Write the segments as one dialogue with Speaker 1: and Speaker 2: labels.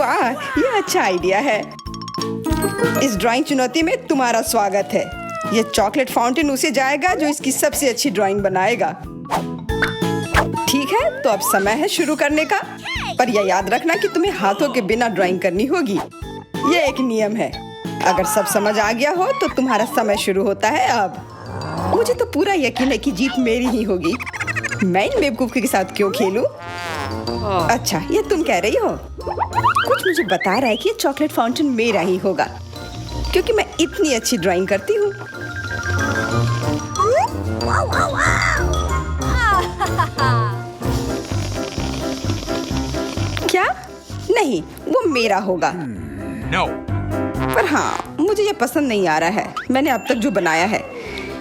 Speaker 1: वाह, ये अच्छा आइडिया है। इस ड्राइंग चुनौती में तुम्हारा स्वागत है। ये चॉकलेट फाउंटेन उसे जाएगा जो इसकी सबसे अच्छी ड्राइंग बनाएगा। ठीक है, तो अब समय है शुरू करने का। पर यह याद रखना कि तुम्हें हाथों के बिना ड्राइंग करनी होगी। ये एक नियम है। अगर सब समझ आ गया हो तो तुम्हारा समय शुरू होता है अब। मुझे तो पूरा यकीन है कि जीत मेरी ही होगी। मैं इन बेवकूफ के साथ क्यों खेलूं? अच्छा, ये तुम कह रही हो? कुछ मुझे बता रहा है कि ये चॉकलेट फाउंटेन मेरा ही होगा, क्योंकि मैं इतनी अच्छी ड्राइंग करती हूँ। क्या? नहीं, वो मेरा होगा।
Speaker 2: No.
Speaker 1: पर हाँ, मुझे ये पसंद नहीं आ रहा है। मैंने अब तक जो बनाया है,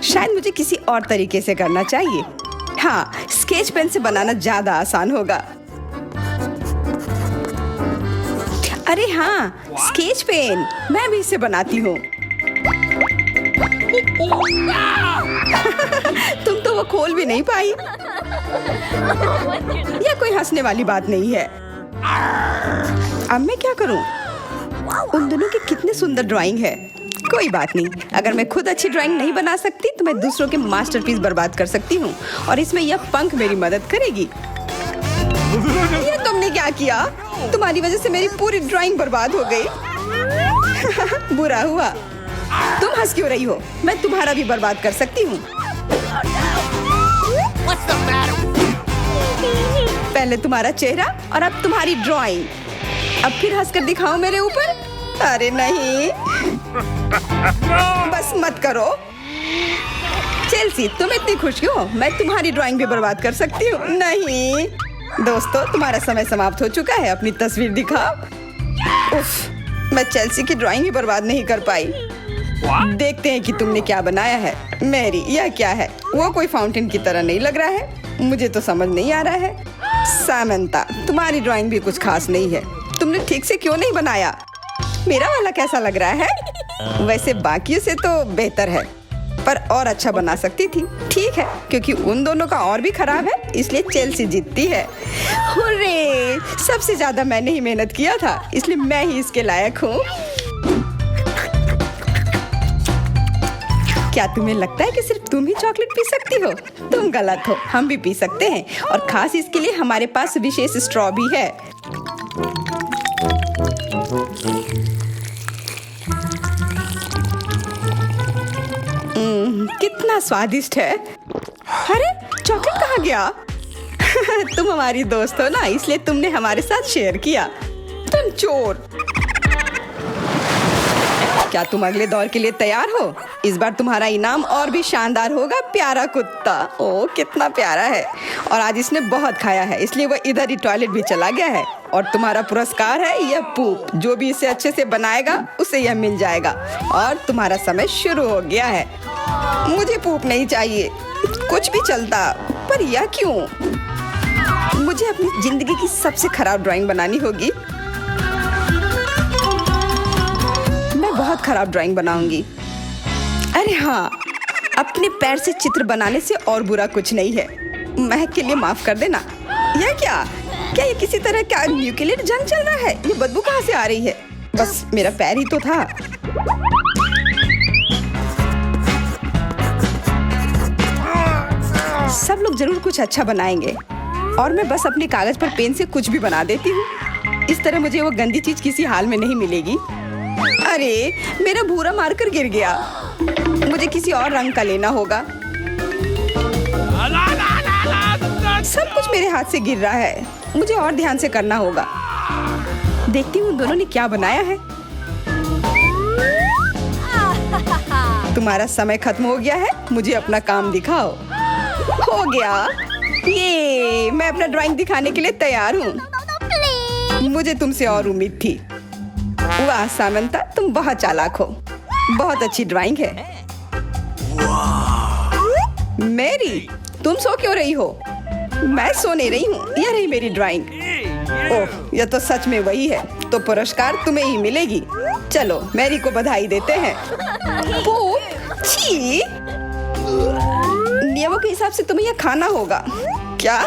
Speaker 1: शायद मुझे किसी और तरीके से करना चाहिए। हाँ, स्केच पेन से बनाना ज्यादा आसान होगा। अरे हाँ, स्केच पेन, मैं भी इसे बनाती हूँ। तुम तो वो खोल भी नहीं पाई। यह कोई हंसने वाली बात नहीं है। अब मैं क्या करूं? उन दोनों की कितनी सुंदर ड्राइंग है। कोई बात नहीं, अगर मैं खुद अच्छी ड्राइंग नहीं बना सकती तो मैं दूसरों के मास्टरपीस बर्बाद कर सकती हूँ, और इसमें यह पंख मेरी मदद करेगी। ये तुमने क्या किया? तुम्हारी वजह से मेरी पूरी ड्राइंग बर्बाद हो गई। बुरा हुआ। तुम हंस क्यों रही हो? मैं तुम्हारा भी बर्बाद कर सकती हूँ। पहले तुम्हारा चेहरा और अब तुम्हारी ड्राइंग। अब फिर हंसकर दिखाओ मेरे ऊपर। अरे नहीं, बस मत करो। चेल्सी, तुम इतनी खुश क्यों? मैं तुम्हारी ड्राइंग भी बर्बाद कर सकती हूँ। नहीं दोस्तों, तुम्हारा समय समाप्त हो चुका है। अपनी तस्वीर दिखाओ। उफ, मैं चेल्सी की ड्राइंग ही बर्बाद नहीं कर पाई। देखते हैं कि तुमने क्या बनाया है। मैरी, यह क्या है? वो कोई फाउंटेन की तरह नहीं लग रहा है। मुझे तो समझ नहीं आ रहा है। सामंता, तुम्हारी ड्राइंग भी कुछ खास नहीं है। तुमने ठीक से क्यों नहीं बनाया? मेरा वाला कैसा लग रहा है? वैसे बाकियों से तो बेहतर है, पर और अच्छा बना सकती थी। ठीक है, क्योंकि उन दोनों का और भी खराब है, इसलिए चेल्सी जीतती है। हुर्रे! सबसे ज्यादा मैंने ही मेहनत किया था, इसलिए मैं ही इसके लायक हूँ। क्या तुम्हें लगता है कि सिर्फ तुम ही चॉकलेट पी सकती हो? तुम गलत हो, हम भी पी सकते हैं, और खास इसके लिए हमारे पास विशेष स्ट्रॉ भी है। कितना स्वादिष्ट है। अरे, चॉकलेट कहाँ गया? तुम हमारी दोस्त हो ना, इसलिए तुमने हमारे साथ शेयर किया। तुम चोर। क्या तुम अगले दौर के लिए तैयार हो? इस बार तुम्हारा इनाम और भी शानदार होगा। प्यारा कुत्ता, ओ कितना प्यारा है। और आज इसने बहुत खाया है, इसलिए वो इधर ही टॉयलेट भी चला गया है। और तुम्हारा पुरस्कार है यह पूप। जो भी इसे अच्छे से बनाएगा उसे यह मिल जाएगा। और तुम्हारा समय शुरू हो गया है। मुझे पूप नहीं चाहिए, कुछ भी चलता, पर यह क्यों? मुझे अपनी जिंदगी की सबसे खराब ड्राइंग बनानी होगी। मैं बहुत खराब ड्राइंग बनाऊंगी। अरे हाँ, अपने पैर से चित्र बनाने से और बुरा कुछ नहीं है। महक के लिए माफ कर देना। यह क्या ये किसी तरह का न्यूक्लियर जंग चल रहा है? ये बदबू कहाँ से आ रही है? बस मेरा पैर ही तो था। सब लोग जरूर कुछ अच्छा बनाएंगे, और मैं बस अपने कागज पर पेन से कुछ भी बना देती हूँ। इस तरह मुझे वो गंदी चीज किसी हाल में नहीं मिलेगी। अरे, मेरा भूरा मार्कर गिर गया। मुझे किसी और रंग का लेना होगा। सब कुछ मेरे हाथ से गिर रहा है। मुझे और ध्यान से करना होगा। देखती हूँ दोनों ने क्या बनाया है। तुम्हारा समय खत्म हो गया है, मुझे अपना काम दिखाओ। हो गया, ये मैं अपना ड्राइंग दिखाने के लिए तैयार हूँ। मुझे तुमसे और उम्मीद थी। वाह सामंता, तुम बहुत चालाक हो। बहुत अच्छी ड्राइंग है। मैरी, तुम सो क्यों रही हो? मैं सो नहीं रही हूँ, यह रही मेरी ड्राइंग। ओह, यह तो सच में वही है। तो पुरस्कार तुम्हें ही मिलेगी। चलो मैरी को बधाई देते हैं। छी! नियमों के हिसाब से तुम्हें यह खाना होगा। क्या?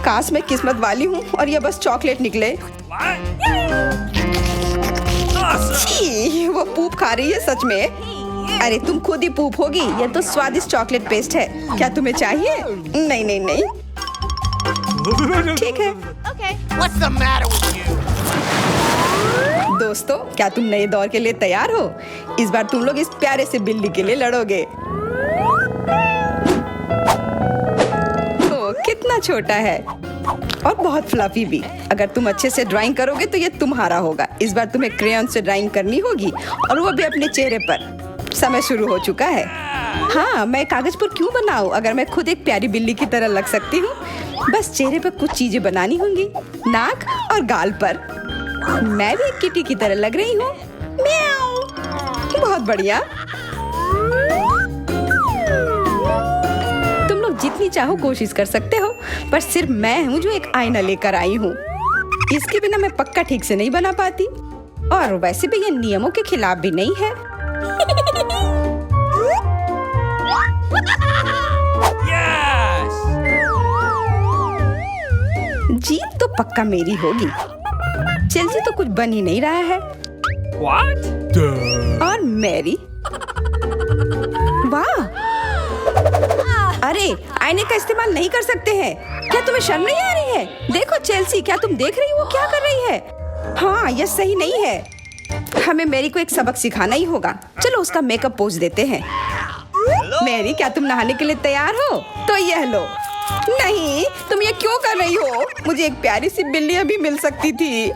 Speaker 1: काश मैं किस्मत वाली हूँ और यह बस चॉकलेट निकले। पूप खा रही है सच में? अरे तुम खुद ही पूप होगी, ये तो स्वादिष्ट चॉकलेट पेस्ट है। क्या तुम्हें चाहिए? नहीं नहीं नहीं, ठीक है।
Speaker 2: What's the matter with you?
Speaker 1: दोस्तों, क्या तुम नए दौर के लिए तैयार हो? इस बार तुम लोग इस प्यारे से बिल्ली के लिए लड़ोगे। ओ, कितना छोटा है और बहुत फ्लफी भी। अगर तुम अच्छे से ड्राइंग करोगे तो ये तुम्हारा होगा। इस बार तुम्हें क्रेयॉन से ड्राइंग करनी होगी और वो भी अपने चेहरे पर। समय शुरू हो चुका है। हाँ, मैं कागज पर क्यों बनाऊं अगर मैं खुद एक प्यारी बिल्ली की तरह लग सकती हूँ। बस चेहरे पर कुछ चीजें बनानी होंगी, नाक और गाल पर। मैं भी एक किटी की तरह लग रही हूँ। म्याऊ। बहुत बढ़िया। तुम लोग जितनी चाहो कोशिश कर सकते हो, पर सिर्फ मैं हूँ जो एक आईना लेकर आई हूँ। इसके बिना मैं पक्का ठीक से नहीं बना पाती, और वैसे भी ये नियमों के खिलाफ भी नहीं है।
Speaker 2: Yes!
Speaker 1: जीत तो पक्का मेरी होगी। चेल्सी तो कुछ बन ही नहीं रहा है।
Speaker 2: What?
Speaker 1: और मैरी, वाह! अरे, आईने का इस्तेमाल नहीं कर सकते हैं। क्या तुम्हें शर्म नहीं आ रही है? देखो चेल्सी, क्या तुम देख रही हो वो क्या कर रही है? हाँ, यह सही नहीं है। हमें मैरी को एक सबक सिखाना ही होगा। चलो उसका मेकअप पोज देते हैं। मैरी, क्या तुम नहाने के लिए तैयार हो? तो यह लो। नहीं, तुम ये क्यों कर रही हो? मुझे एक प्यारी सी बिल्ली अभी मिल सकती थी।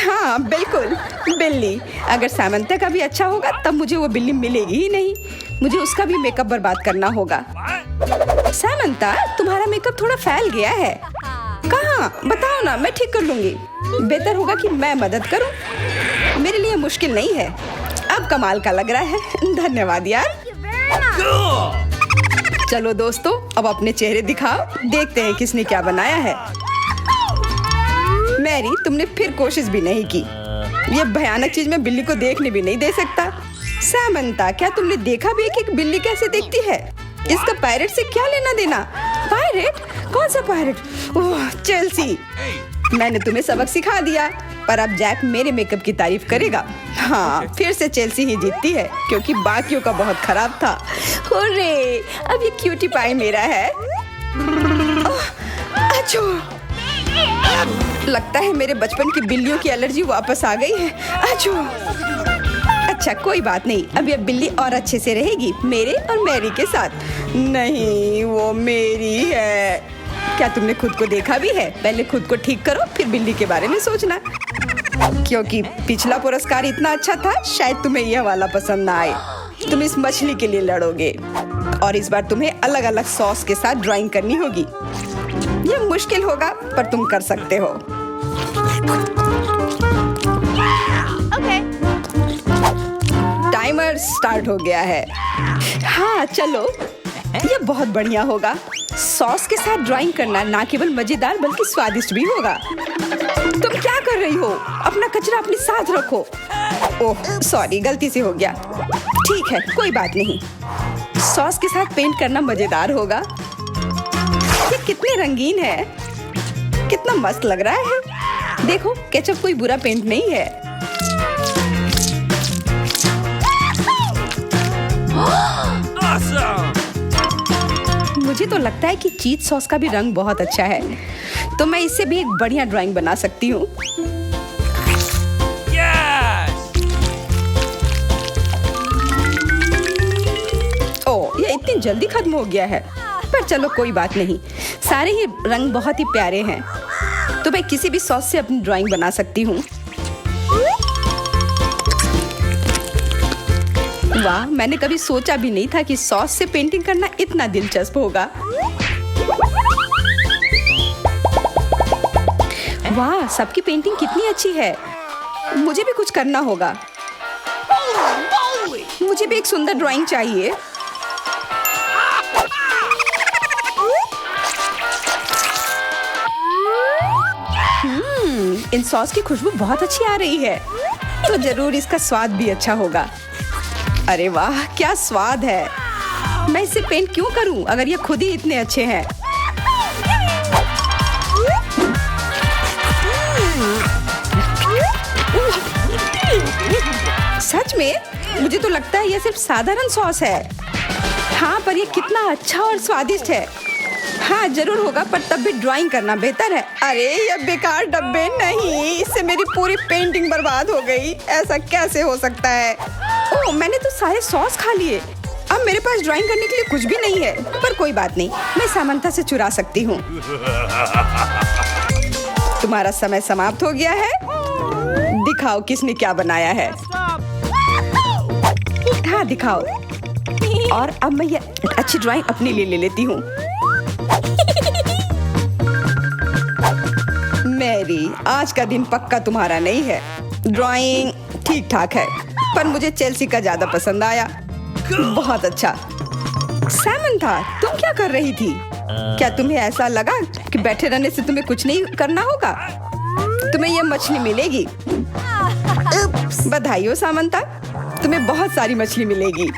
Speaker 1: हाँ बिल्कुल, बिल्ली। अगर सामंता का भी अच्छा होगा तब मुझे वो बिल्ली मिलेगी ही नहीं। मुझे उसका भी मेकअप बर्बाद करना होगा। सामंता, तुम्हारा मेकअप थोड़ा फैल गया है। कहाँ? बताओ ना, मैं ठीक कर लूंगी। बेहतर होगा कि मैं मदद करूं। मेरे लिए मुश्किल नहीं है। अब कमाल का लग रहा है। धन्यवाद यार। चलो दोस्तों, अब अपने चेहरे दिखाओ। देखते हैं किसने क्या बनाया है। मैरी, तुमने फिर कोशिश भी नहीं की। ये भयानक चीज मैं बिल्ली को देखने भी नहीं दे सकता। सामंता, क्या तुमने देखा भी कि एक बिल्ली कैसे देखती है? इसका पायरेट से क्या लेना देना? पायरेट? कौन सा पायरेट? ओह, चेल्सी, मैंने तुम्हें सबक सिखा दिया, पर अब जैक मेरे मेकअप की तारीफ करेगा। हाँ, फिर से चेल्सी ही जीतती है क्योंकि बाकियों का बहुत खराब था। हुर्रे, अब ये क्यूटी पाई मेरा है। अच्छो, लगता है मेरे बचपन की बिल्लियों की एलर्जी वापस आ गई है। अच्छो। अच्छा, कोई बात नहीं, अब ये बिल्ली और अच्छे से रहेगी मेरे और मैरी के साथ। नहीं, वो मेरी है। क्या तुमने खुद को देखा भी है? पहले खुद को ठीक करो, फिर बिल्ली के बारे में सोचना। क्योंकि पिछला पुरस्कार इतना अच्छा था, शायद तुम्हें यह वाला पसंद ना आए। तुम इस मछली के लिए लड़ोगे और इस बार तुम्हें अलग अलग सॉस के साथ ड्राइंग करनी होगी। यह मुश्किल होगा, पर तुम कर सकते हो। टाइमर स्टार्ट हो गया है। हाँ चलो, ये बहुत बढ़िया होगा। सॉस के साथ ड्राइंग करना ना केवल मजेदार बल्कि स्वादिष्ट भी होगा। तुम क्या कर रही हो? अपना कचरा अपने साथ रखो। ओह सॉरी, गलती से हो गया। ठीक है, कोई बात नहीं। सॉस के साथ पेंट करना मजेदार होगा। ये कितने रंगीन है, कितना मस्त लग रहा है। देखो, केचप कोई बुरा पेंट नहीं है।
Speaker 2: Awesome!
Speaker 1: मुझे तो लगता है कि चीज सॉस का भी रंग बहुत अच्छा है, तो मैं इससे भी एक बढ़िया ड्राइंग बना सकती हूँ।
Speaker 2: Yes!
Speaker 1: ओह, ये इतनी जल्दी खत्म हो गया है। पर चलो कोई बात नहीं, सारे ही रंग बहुत ही प्यारे हैं, तो मैं किसी भी सॉस से अपनी ड्राइंग बना सकती हूँ। वाह, मैंने कभी सोचा भी नहीं था कि सॉस से पेंटिंग करना इतना दिलचस्प होगा। वाह, सबकी पेंटिंग कितनी अच्छी है। मुझे भी कुछ करना होगा। मुझे भी एक सुंदर ड्राइंग चाहिए। इन सॉस की खुशबू बहुत अच्छी आ रही है, तो जरूर इसका स्वाद भी अच्छा होगा। अरे वाह, क्या स्वाद है। मैं इसे पेंट क्यों करूं अगर ये खुद ही इतने अच्छे हैं। में? मुझे तो लगता है ये सिर्फ साधारण सॉस है। हाँ, पर ये कितना अच्छा और स्वादिष्ट है। हाँ जरूर होगा, पर तब भी ड्राइंग करना बेहतर है। अरे ये बेकार डब्बे, नहीं, इससे मेरी पूरी पेंटिंग बर्बाद हो गई। ऐसा कैसे हो सकता है? ओह, मैंने तो सारे सॉस खा लिए। अब मेरे पास ड्राइंग करने के लिए कुछ भी नहीं है। पर कोई बात नहीं, मैं सामंथा से चुरा सकती हूँ। तुम्हारा समय समाप्त हो गया है। दिखाओ किसने क्या बनाया है। हाँ दिखाओ। और अब मैं ये अच्छी ड्राइंग अपने लिए ले लेती हूँ। मैरी, आज का दिन पक्का तुम्हारा नहीं है। ड्राइंग ठीक ठाक है, पर मुझे चेल्सी का ज्यादा पसंद आया। बहुत अच्छा। सैमंथा, तुम क्या कर रही थी? क्या तुम्हें ऐसा लगा कि बैठे रहने से तुम्हें कुछ नहीं करना होगा? तुम्हें यह मछली मिलेगी। बधाई हो सामंथा, तुम्हें बहुत सारी मछली मिलेगी।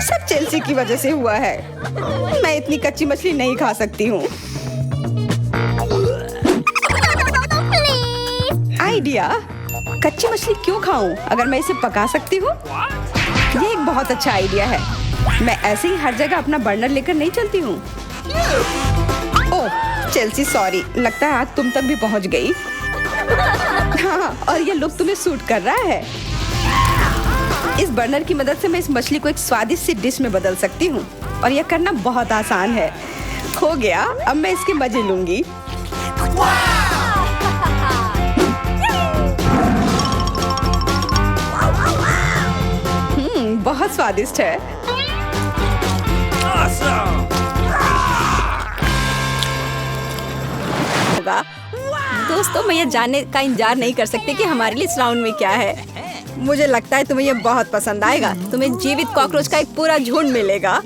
Speaker 1: सब चेल्सी की वजह से हुआ है। मैं इतनी कच्ची मछली नहीं खा सकती हूँ। आइडिया, कच्ची मछली क्यों खाऊं अगर मैं इसे पका सकती हूँ? ये एक बहुत अच्छा आइडिया है। मैं ऐसे ही हर जगह अपना बर्नर लेकर नहीं चलती हूँ। ओह चेल्सी, सॉरी, लगता है आग तुम तक भी पहुँच गई। हाँ, और ये लुक तुम्हें सूट कर रहा है। इस बर्नर की मदद से मैं इस मछली को एक स्वादिष्ट सी डिश में बदल सकती हूँ, और यह करना बहुत आसान है। हो गया, अब मैं इसके मजे लूंगी। बहुत स्वादिष्ट है।
Speaker 2: Awesome!
Speaker 1: होगा। दोस्तों, मैं ये जानने का इंतजार नहीं कर सकती कि हमारे लिए इस राउंड में क्या है। मुझे लगता है तुम्हें ये बहुत पसंद आएगा। तुम्हें जीवित कॉकरोच का एक पूरा झुंड मिलेगा।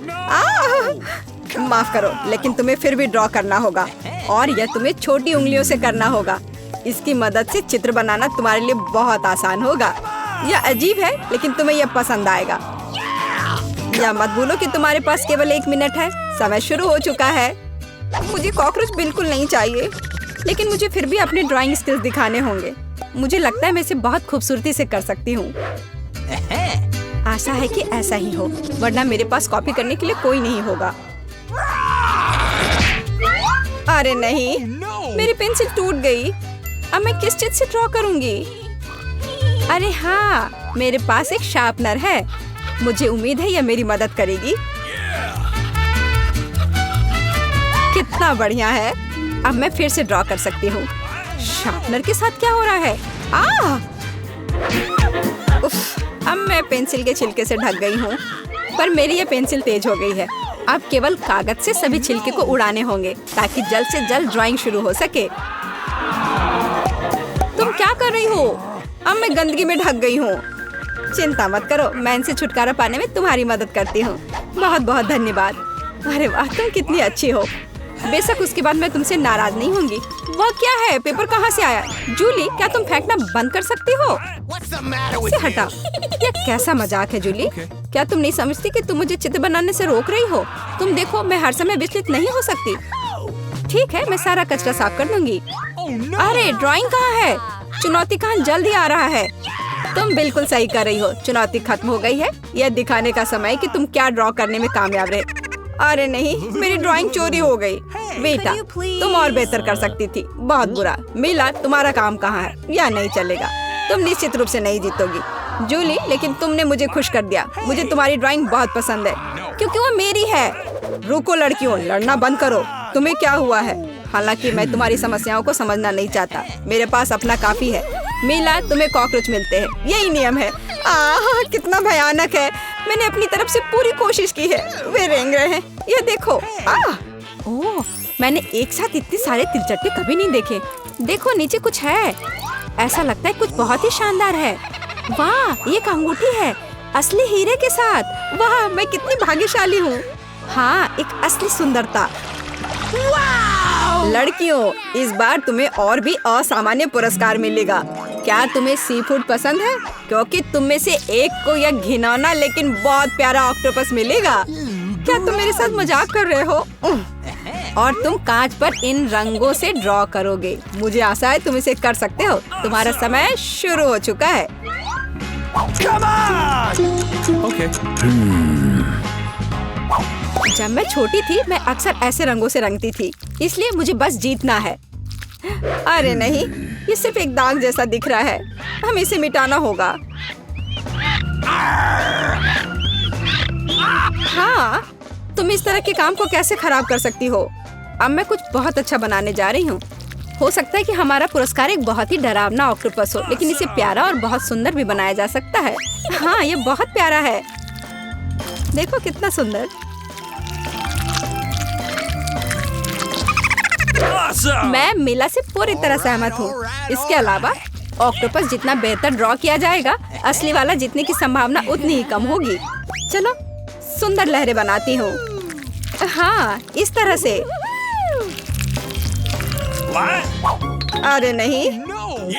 Speaker 1: माफ करो, लेकिन तुम्हें फिर भी ड्रॉ करना होगा, और यह तुम्हें छोटी उंगलियों से करना होगा। इसकी मदद से चित्र बनाना तुम्हारे लिए बहुत आसान होगा। यह अजीब है, लेकिन तुम्हें यह पसंद आएगा। या मत भूलो कि तुम्हारे पास केवल 1 मिनट है। समय शुरू हो चुका है। मुझे कॉकरोच बिल्कुल नहीं चाहिए, लेकिन मुझे फिर भी अपने ड्राइंग स्किल्स दिखाने होंगे। मुझे लगता है मैं इसे बहुत खूबसूरती से कर सकती हूँ। आशा है कि ऐसा ही हो, वरना मेरे पास कॉपी करने के लिए कोई नहीं होगा। अरे नहीं, मेरी पेंसिल टूट गई। अब मैं किस चीज से ड्रॉ करूंगी? अरे हाँ, मेरे पास एक शार्पनर है। मुझे उम्मीद है यह मेरी मदद करेगी। कितना बढ़िया है। अब मैं फिर से ड्रॉ कर सकती हूँ। शार्पनर के साथ क्या हो रहा है? उफ, अब मैं पेंसिल के छिलके से ढक गई हूँ, पर मेरी ये पेंसिल तेज हो गई है। अब केवल कागज से सभी छिलके को उड़ाने होंगे, ताकि जल्द से जल्द ड्राइंग शुरू हो सके। तुम क्या कर रही हो? अब मैं गंदगी में ढक गई हूँ। चिंता मत करो, मैं इनसे छुटकारा पाने में तुम्हारी मदद करती हूँ। बहुत बहुत धन्यवाद। अरे वाह, तुम कितनी अच्छी हो। बेशक उसके बाद मैं तुमसे नाराज नहीं होंगी। वह क्या है? पेपर कहाँ से आया? जूली, क्या तुम फेंकना बंद कर सकती हो? इसे हटा। यह कैसा मजाक है जूली? क्या तुम नहीं समझती कि तुम मुझे चित्र बनाने से रोक रही हो? तुम देखो, मैं हर समय विचलित नहीं हो सकती। ठीक है, मैं सारा कचरा साफ कर दूंगी। अरे ड्राइंग कहाँ है? चुनौती कहाँ जल्द ही आ रहा है। तुम बिल्कुल सही कर रही हो। चुनौती खत्म हो गई है। यह दिखाने का समय कि तुम क्या ड्रॉ करने में कामयाब रहे। अरे नहीं, मेरी ड्राइंग चोरी हो गई। बेटा, तुम और बेहतर कर सकती थी। बहुत बुरा। मीला, तुम्हारा काम कहाँ है? यह नहीं चलेगा। तुम निश्चित रूप से नहीं जीतोगी। जूली, लेकिन तुमने मुझे खुश कर दिया। मुझे तुम्हारी ड्राइंग बहुत पसंद है, क्योंकि वो मेरी है। रुको लड़कियों, लड़ना बंद करो। तुम्हें क्या हुआ है? हालांकि मैं तुम्हारी समस्याओं को समझना नहीं चाहता। मेरे पास अपना काफी है। मीला, तुम्हें कॉकरोच मिलते हैं, यही नियम है। कितना भयानक है। मैंने अपनी तरफ से पूरी कोशिश की है। वे रेंग रहे हैं। ये देखो। ओह, मैंने एक साथ इतने सारे तिलचट्टे कभी नहीं देखे। देखो, नीचे कुछ है। ऐसा लगता है कुछ बहुत ही शानदार है। वाह, ये एक अंगूठी है, असली हीरे के साथ। वाह, मैं कितनी भाग्यशाली हूँ। हाँ, एक असली सुंदरता। लड़कियों, इस बार तुम्हें और भी असामान्य पुरस्कार मिलेगा। क्या तुम्हें सी फूड पसंद है? क्योंकि तुम में से एक को यह घिनौना लेकिन बहुत प्यारा ऑक्टोपस मिलेगा। क्या तुम मेरे साथ मजाक कर रहे हो? और तुम कांच पर इन रंगों से ड्रॉ करोगे। मुझे आशा है तुम इसे कर सकते हो। तुम्हारा समय शुरू हो चुका है।
Speaker 2: Come on! Okay.
Speaker 1: जब मैं छोटी थी मैं अक्सर ऐसे रंगों से रंगती थी, इसलिए मुझे बस जीतना है। अरे नहीं, ये सिर्फ एक दाग जैसा दिख रहा है, हमें इसे मिटाना होगा। हाँ, तुम इस तरह के काम को कैसे खराब कर सकती हो? अब मैं कुछ बहुत अच्छा बनाने जा रही हूँ। हो सकता है कि हमारा पुरस्कार एक बहुत ही डरावना ऑक्टोपस हो, लेकिन इसे प्यारा और बहुत सुंदर भी बनाया जा सकता है। हाँ, ये बहुत प्यारा है। देखो कितना सुंदर।
Speaker 2: Awesome!
Speaker 1: मैं मिला से पूरी तरह सहमत हूँ। इसके अलावा ऑक्टोपस जितना बेहतर ड्रॉ किया जाएगा, असली वाला जीतने की संभावना उतनी ही कम होगी। चलो सुंदर लहरें बनाती हूँ। हाँ, इस तरह से।
Speaker 2: What?
Speaker 1: अरे नहीं,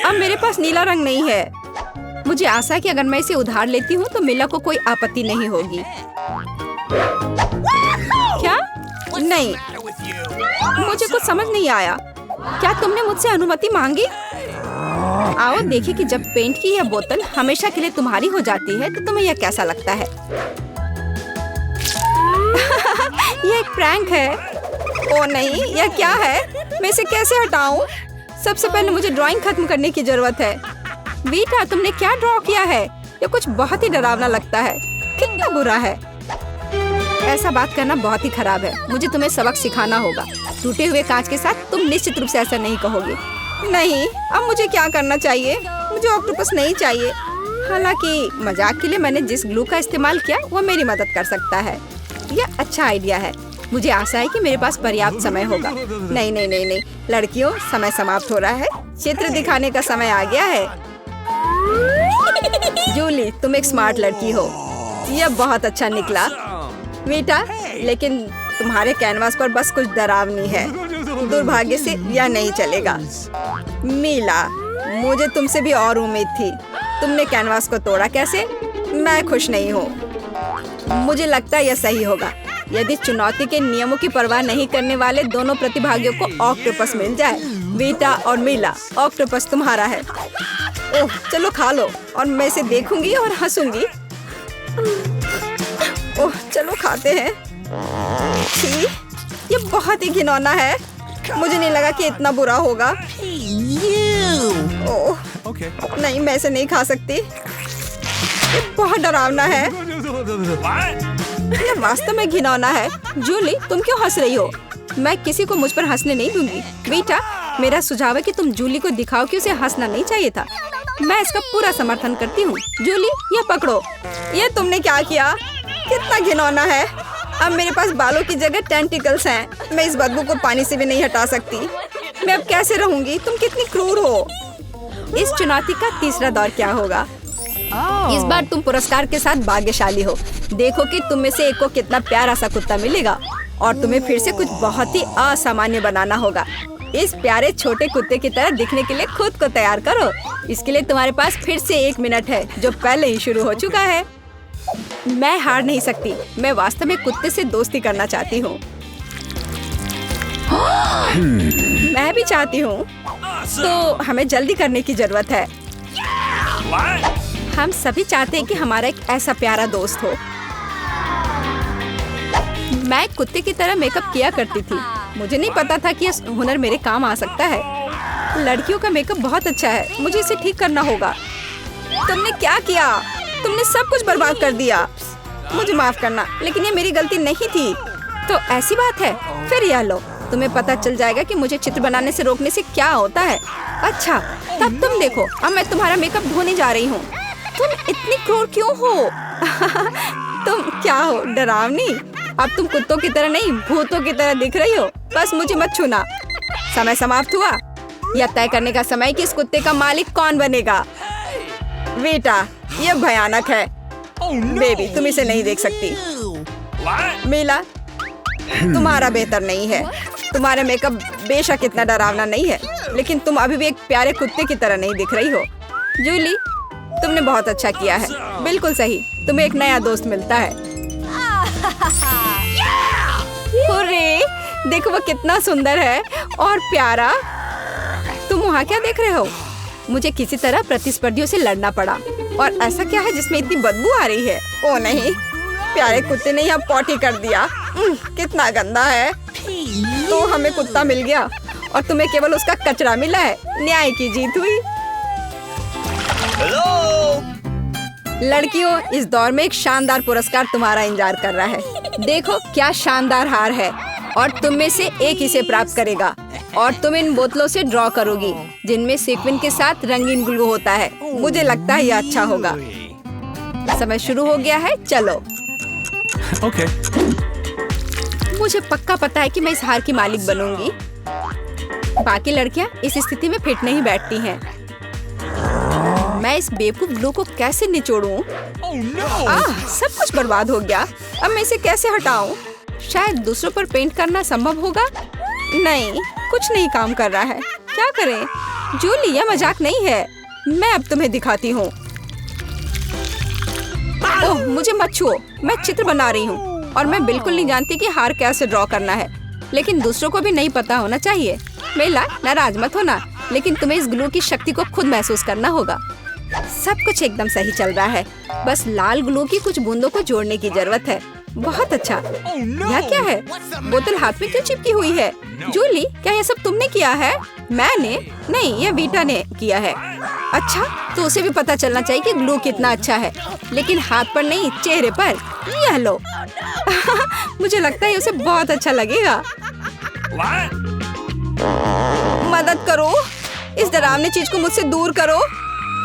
Speaker 1: अब मेरे पास नीला रंग नहीं है। मुझे आशा है कि अगर मैं इसे उधार लेती हूँ तो मिला को कोई आपत्ति नहीं होगी। क्या? नहीं,
Speaker 2: Matter with you?
Speaker 1: मुझे कुछ समझ नहीं आया। क्या तुमने मुझसे अनुमति मांगी? आओ देखिए कि जब पेंट की यह बोतल हमेशा के लिए तुम्हारी हो जाती है तो तुम्हें यह कैसा लगता है। यह एक प्रैंक है। ओ नहीं, यह क्या है? मैं इसे कैसे हटाऊं? सबसे पहले मुझे ड्राइंग खत्म करने की जरूरत है। वीटा, तुमने क्या ड्रॉ किया है? यह कुछ बहुत ही डरावना लगता है। कितना बुरा है। ऐसा बात करना बहुत ही खराब है। मुझे तुम्हें सबक सिखाना होगा। टूटे हुए कांच के साथ तुम निश्चित रूप से ऐसा नहीं कहोगे। नहीं, अब मुझे क्या करना चाहिए? मुझे ऑक्टोपस नहीं चाहिए। हालांकि मजाक के लिए मैंने जिस ग्लू का इस्तेमाल किया वो मेरी मदद कर सकता है। यह अच्छा आइडिया है। मुझे आशा है कि मेरे पास पर्याप्त समय होगा। नहीं नहीं नहीं नहीं, लड़कियों, समय समाप्त हो रहा है। चित्र दिखाने का समय आ गया है। जूली, तुम एक स्मार्ट लड़की हो। यह बहुत अच्छा निकला। वीटा, लेकिन तुम्हारे कैनवास पर बस कुछ डरावनी है। दुर्भाग्य से यह नहीं चलेगा। मीला, मुझे तुमसे भी और उम्मीद थी। तुमने कैनवास को तोड़ा कैसे? मैं खुश नहीं हूँ। मुझे लगता है यह सही होगा यदि चुनौती के नियमों की परवाह नहीं करने वाले दोनों प्रतिभागियों को ऑक्टोपस मिल जाए। वीटा और मीला, ऑक्टोपस तुम्हारा है। ओह, चलो खा लो और मैं इसे देखूंगी और हंसूंगी। ओह, चलो खाते हैं। छी, ये बहुत ही घिनौना है। मुझे नहीं लगा कि इतना बुरा होगा। ओह,
Speaker 2: Okay.
Speaker 1: नहीं, मैं इसे नहीं खा सकती। ये बहुत डरावना है।
Speaker 2: What?
Speaker 1: ये वास्तव में घिनौना है। जूली, तुम क्यों हंस रही हो? मैं किसी को मुझ पर हंसने नहीं दूंगी। बेटा, मेरा सुझाव है कि तुम जूली को दिखाओ कि उसे हंसना नहीं चाहिए था। मैं इसका पूरा समर्थन करती हूँ। जूली, ये पकड़ो। ये तुमने क्या किया? कितना घिनौना है। अब मेरे पास बालों की जगह टेंटिकल्स हैं। मैं इस बदबू को पानी से भी नहीं हटा सकती। मैं अब कैसे रहूंगी? तुम कितनी क्रूर हो। इस चुनौती का तीसरा दौर क्या होगा? इस बार तुम पुरस्कार के साथ भाग्यशाली हो। देखो कि तुम में से एक को कितना प्यारा सा कुत्ता मिलेगा और तुम्हें फिर से कुछ बहुत ही असामान्य बनाना होगा। इस प्यारे छोटे कुत्ते की तरह दिखने के लिए खुद को तैयार करो। इसके लिए तुम्हारे पास फिर से 1 मिनट है, जो पहले ही शुरू हो चुका है। मैं हार नहीं सकती। मैं वास्तव में कुत्ते से दोस्ती करना चाहती हूँ। मैं भी चाहती हूँ। तो हमें जल्दी करने की जरूरत है।
Speaker 2: What?
Speaker 1: हम सभी चाहते हैं कि हमारा एक ऐसा प्यारा दोस्त हो। मैं एक कुत्ते की तरह मेकअप किया करती थी। मुझे नहीं पता था कि यह हुनर मेरे काम आ सकता है। लड़कियों का मेकअप बहुत अच्छा है। मुझे इसे ठीक करना होगा। तुमने क्या किया? तुमने सब कुछ बर्बाद कर दिया। मुझे माफ करना, लेकिन ये मेरी गलती नहीं थी। तो ऐसी बात है, फिर यह लो। तुम्हें पता चल जाएगा कि मुझे चित्र बनाने से रोकने से क्या होता है। अच्छा, तब तुम देखो। अब मैं तुम्हारा मेकअप धोने जा रही हूँ। तुम इतनी क्रूर क्यों हो? तुम क्या हो, डरावनी? अब तुम कुत्तों की तरह नहीं, भूतों की तरह दिख रही हो। बस मुझे मत छूना। समय समाप्त हुआ। यह तय करने का समय कि इस कुत्ते का मालिक कौन बनेगा। बेटा, यह भयानक है। बेबी, तुम इसे नहीं देख सकती।
Speaker 2: What?
Speaker 1: मीला, तुम्हारा बेहतर नहीं है। तुम्हारा मेकअप बेशक इतना डरावना नहीं है, लेकिन तुम अभी भी एक प्यारे कुत्ते की तरह नहीं दिख रही हो। जूली, तुमने बहुत अच्छा किया है। बिल्कुल सही, तुम्हें एक नया दोस्त मिलता है। हुर्रे, देखो वो कितना सुंदर है और प्यारा। तुम वहाँ क्या देख रहे हो? मुझे किसी तरह प्रतिस्पर्धियों से लड़ना पड़ा। और ऐसा क्या है जिसमें इतनी बदबू आ रही है? ओ नहीं, प्यारे कुत्ते ने यहाँ पॉटी कर दिया। कितना गंदा है। तो हमें कुत्ता मिल गया और तुम्हें केवल उसका कचरा मिला है। न्याय की जीत हुई। लड़कियों, इस दौर में एक शानदार पुरस्कार तुम्हारा इंतजार कर रहा है। देखो क्या शानदार हार है और तुम में से एक इसे प्राप्त करेगा। और तुम इन बोतलों से ड्रॉ करोगी जिनमें सीक्वेंस के साथ रंगीन ग्लू होता है। मुझे लगता है यह अच्छा होगा। समय शुरू हो गया है, चलो।
Speaker 2: Okay.
Speaker 1: मुझे पक्का पता है कि मैं इस हार की मालिक बनूंगी। बाकी लड़कियां इस स्थिति में फिट नहीं बैठती हैं। मैं इस बेवकूफ ग्लू को कैसे निचोड़ूं? सब कुछ बर्बाद हो गया। अब मैं इसे कैसे हटाऊं? शायद दूसरों पर पेंट करना संभव होगा। नहीं, कुछ नहीं काम कर रहा है। क्या करें? जूली, यह मजाक नहीं है। मैं अब तुम्हें दिखाती हूँ। ओह, मुझे मत छुओ। मैं चित्र बना रही हूँ और मैं बिल्कुल नहीं जानती कि हार कैसे ड्रॉ करना है। लेकिन दूसरों को भी नहीं पता होना चाहिए। मेला, नाराज मत होना, लेकिन तुम्हें इस ग्लू की शक्ति को खुद महसूस करना होगा। सब कुछ एकदम सही चल रहा है। बस लाल ग्लू की कुछ बूंदों को जोड़ने की जरूरत है। बहुत अच्छा। यह क्या है? बोतल हाथ में क्यों चिपकी हुई है? जूली, क्या यह सब तुमने किया है? मैंने नहीं, यह वीटा ने किया है। अच्छा, तो उसे भी पता चलना चाहिए कि ग्लू कितना अच्छा है। लेकिन हाथ पर नहीं, चेहरे पर। यह लो। मुझे लगता है उसे बहुत अच्छा लगेगा।
Speaker 2: What?
Speaker 1: मदद करो, इस डरावनी चीज को मुझसे दूर करो।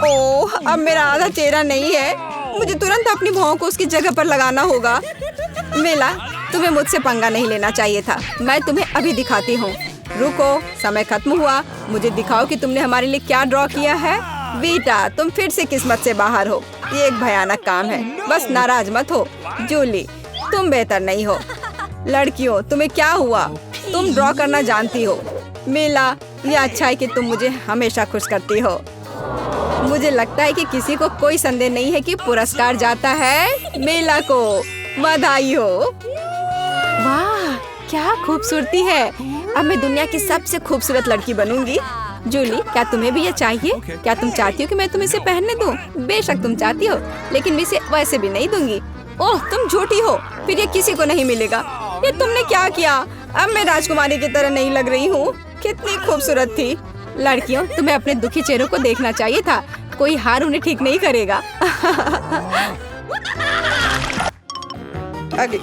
Speaker 1: ओह, अब मेरा आधा चेहरा नहीं है। मुझे तुरंत अपनी भौं को उसकी जगह पर लगाना होगा। मेला, तुम्हें मुझसे पंगा नहीं लेना चाहिए था। मैं तुम्हें अभी दिखाती हूँ। रुको, समय खत्म हुआ। मुझे दिखाओ कि तुमने हमारे लिए क्या ड्रॉ किया है। वीटा, तुम फिर से किस्मत से बाहर हो। ये एक भयानक काम है। बस नाराज मत हो। जूली, तुम बेहतर नहीं हो। लड़कियों, तुम्हें क्या हुआ? तुम ड्रॉ करना जानती हो। मेला, ये अच्छा है कि तुम मुझे हमेशा खुश करती हो। मुझे लगता है कि किसी को कोई संदेह नहीं है कि पुरस्कार जाता है मेला को। बधाई हो। वाह, क्या खूबसूरती है। अब मैं दुनिया की सबसे खूबसूरत लड़की बनूंगी। जूली, क्या तुम्हें भी ये चाहिए? क्या तुम चाहती हो कि मैं तुम्हें इसे पहनने दूं? बेशक तुम चाहती हो, लेकिन मैं इसे वैसे भी नहीं दूंगी। ओह, तुम झूठी हो। फिर ये किसी को नहीं मिलेगा। ये तुमने क्या किया? अब मैं राजकुमारी की तरह नहीं लग रही हूँ। कितनी खूबसूरत थी। लड़कियों, तुम्हें अपने दुखी चेहरों को देखना चाहिए था। कोई हार उन्हें ठीक नहीं करेगा। अभी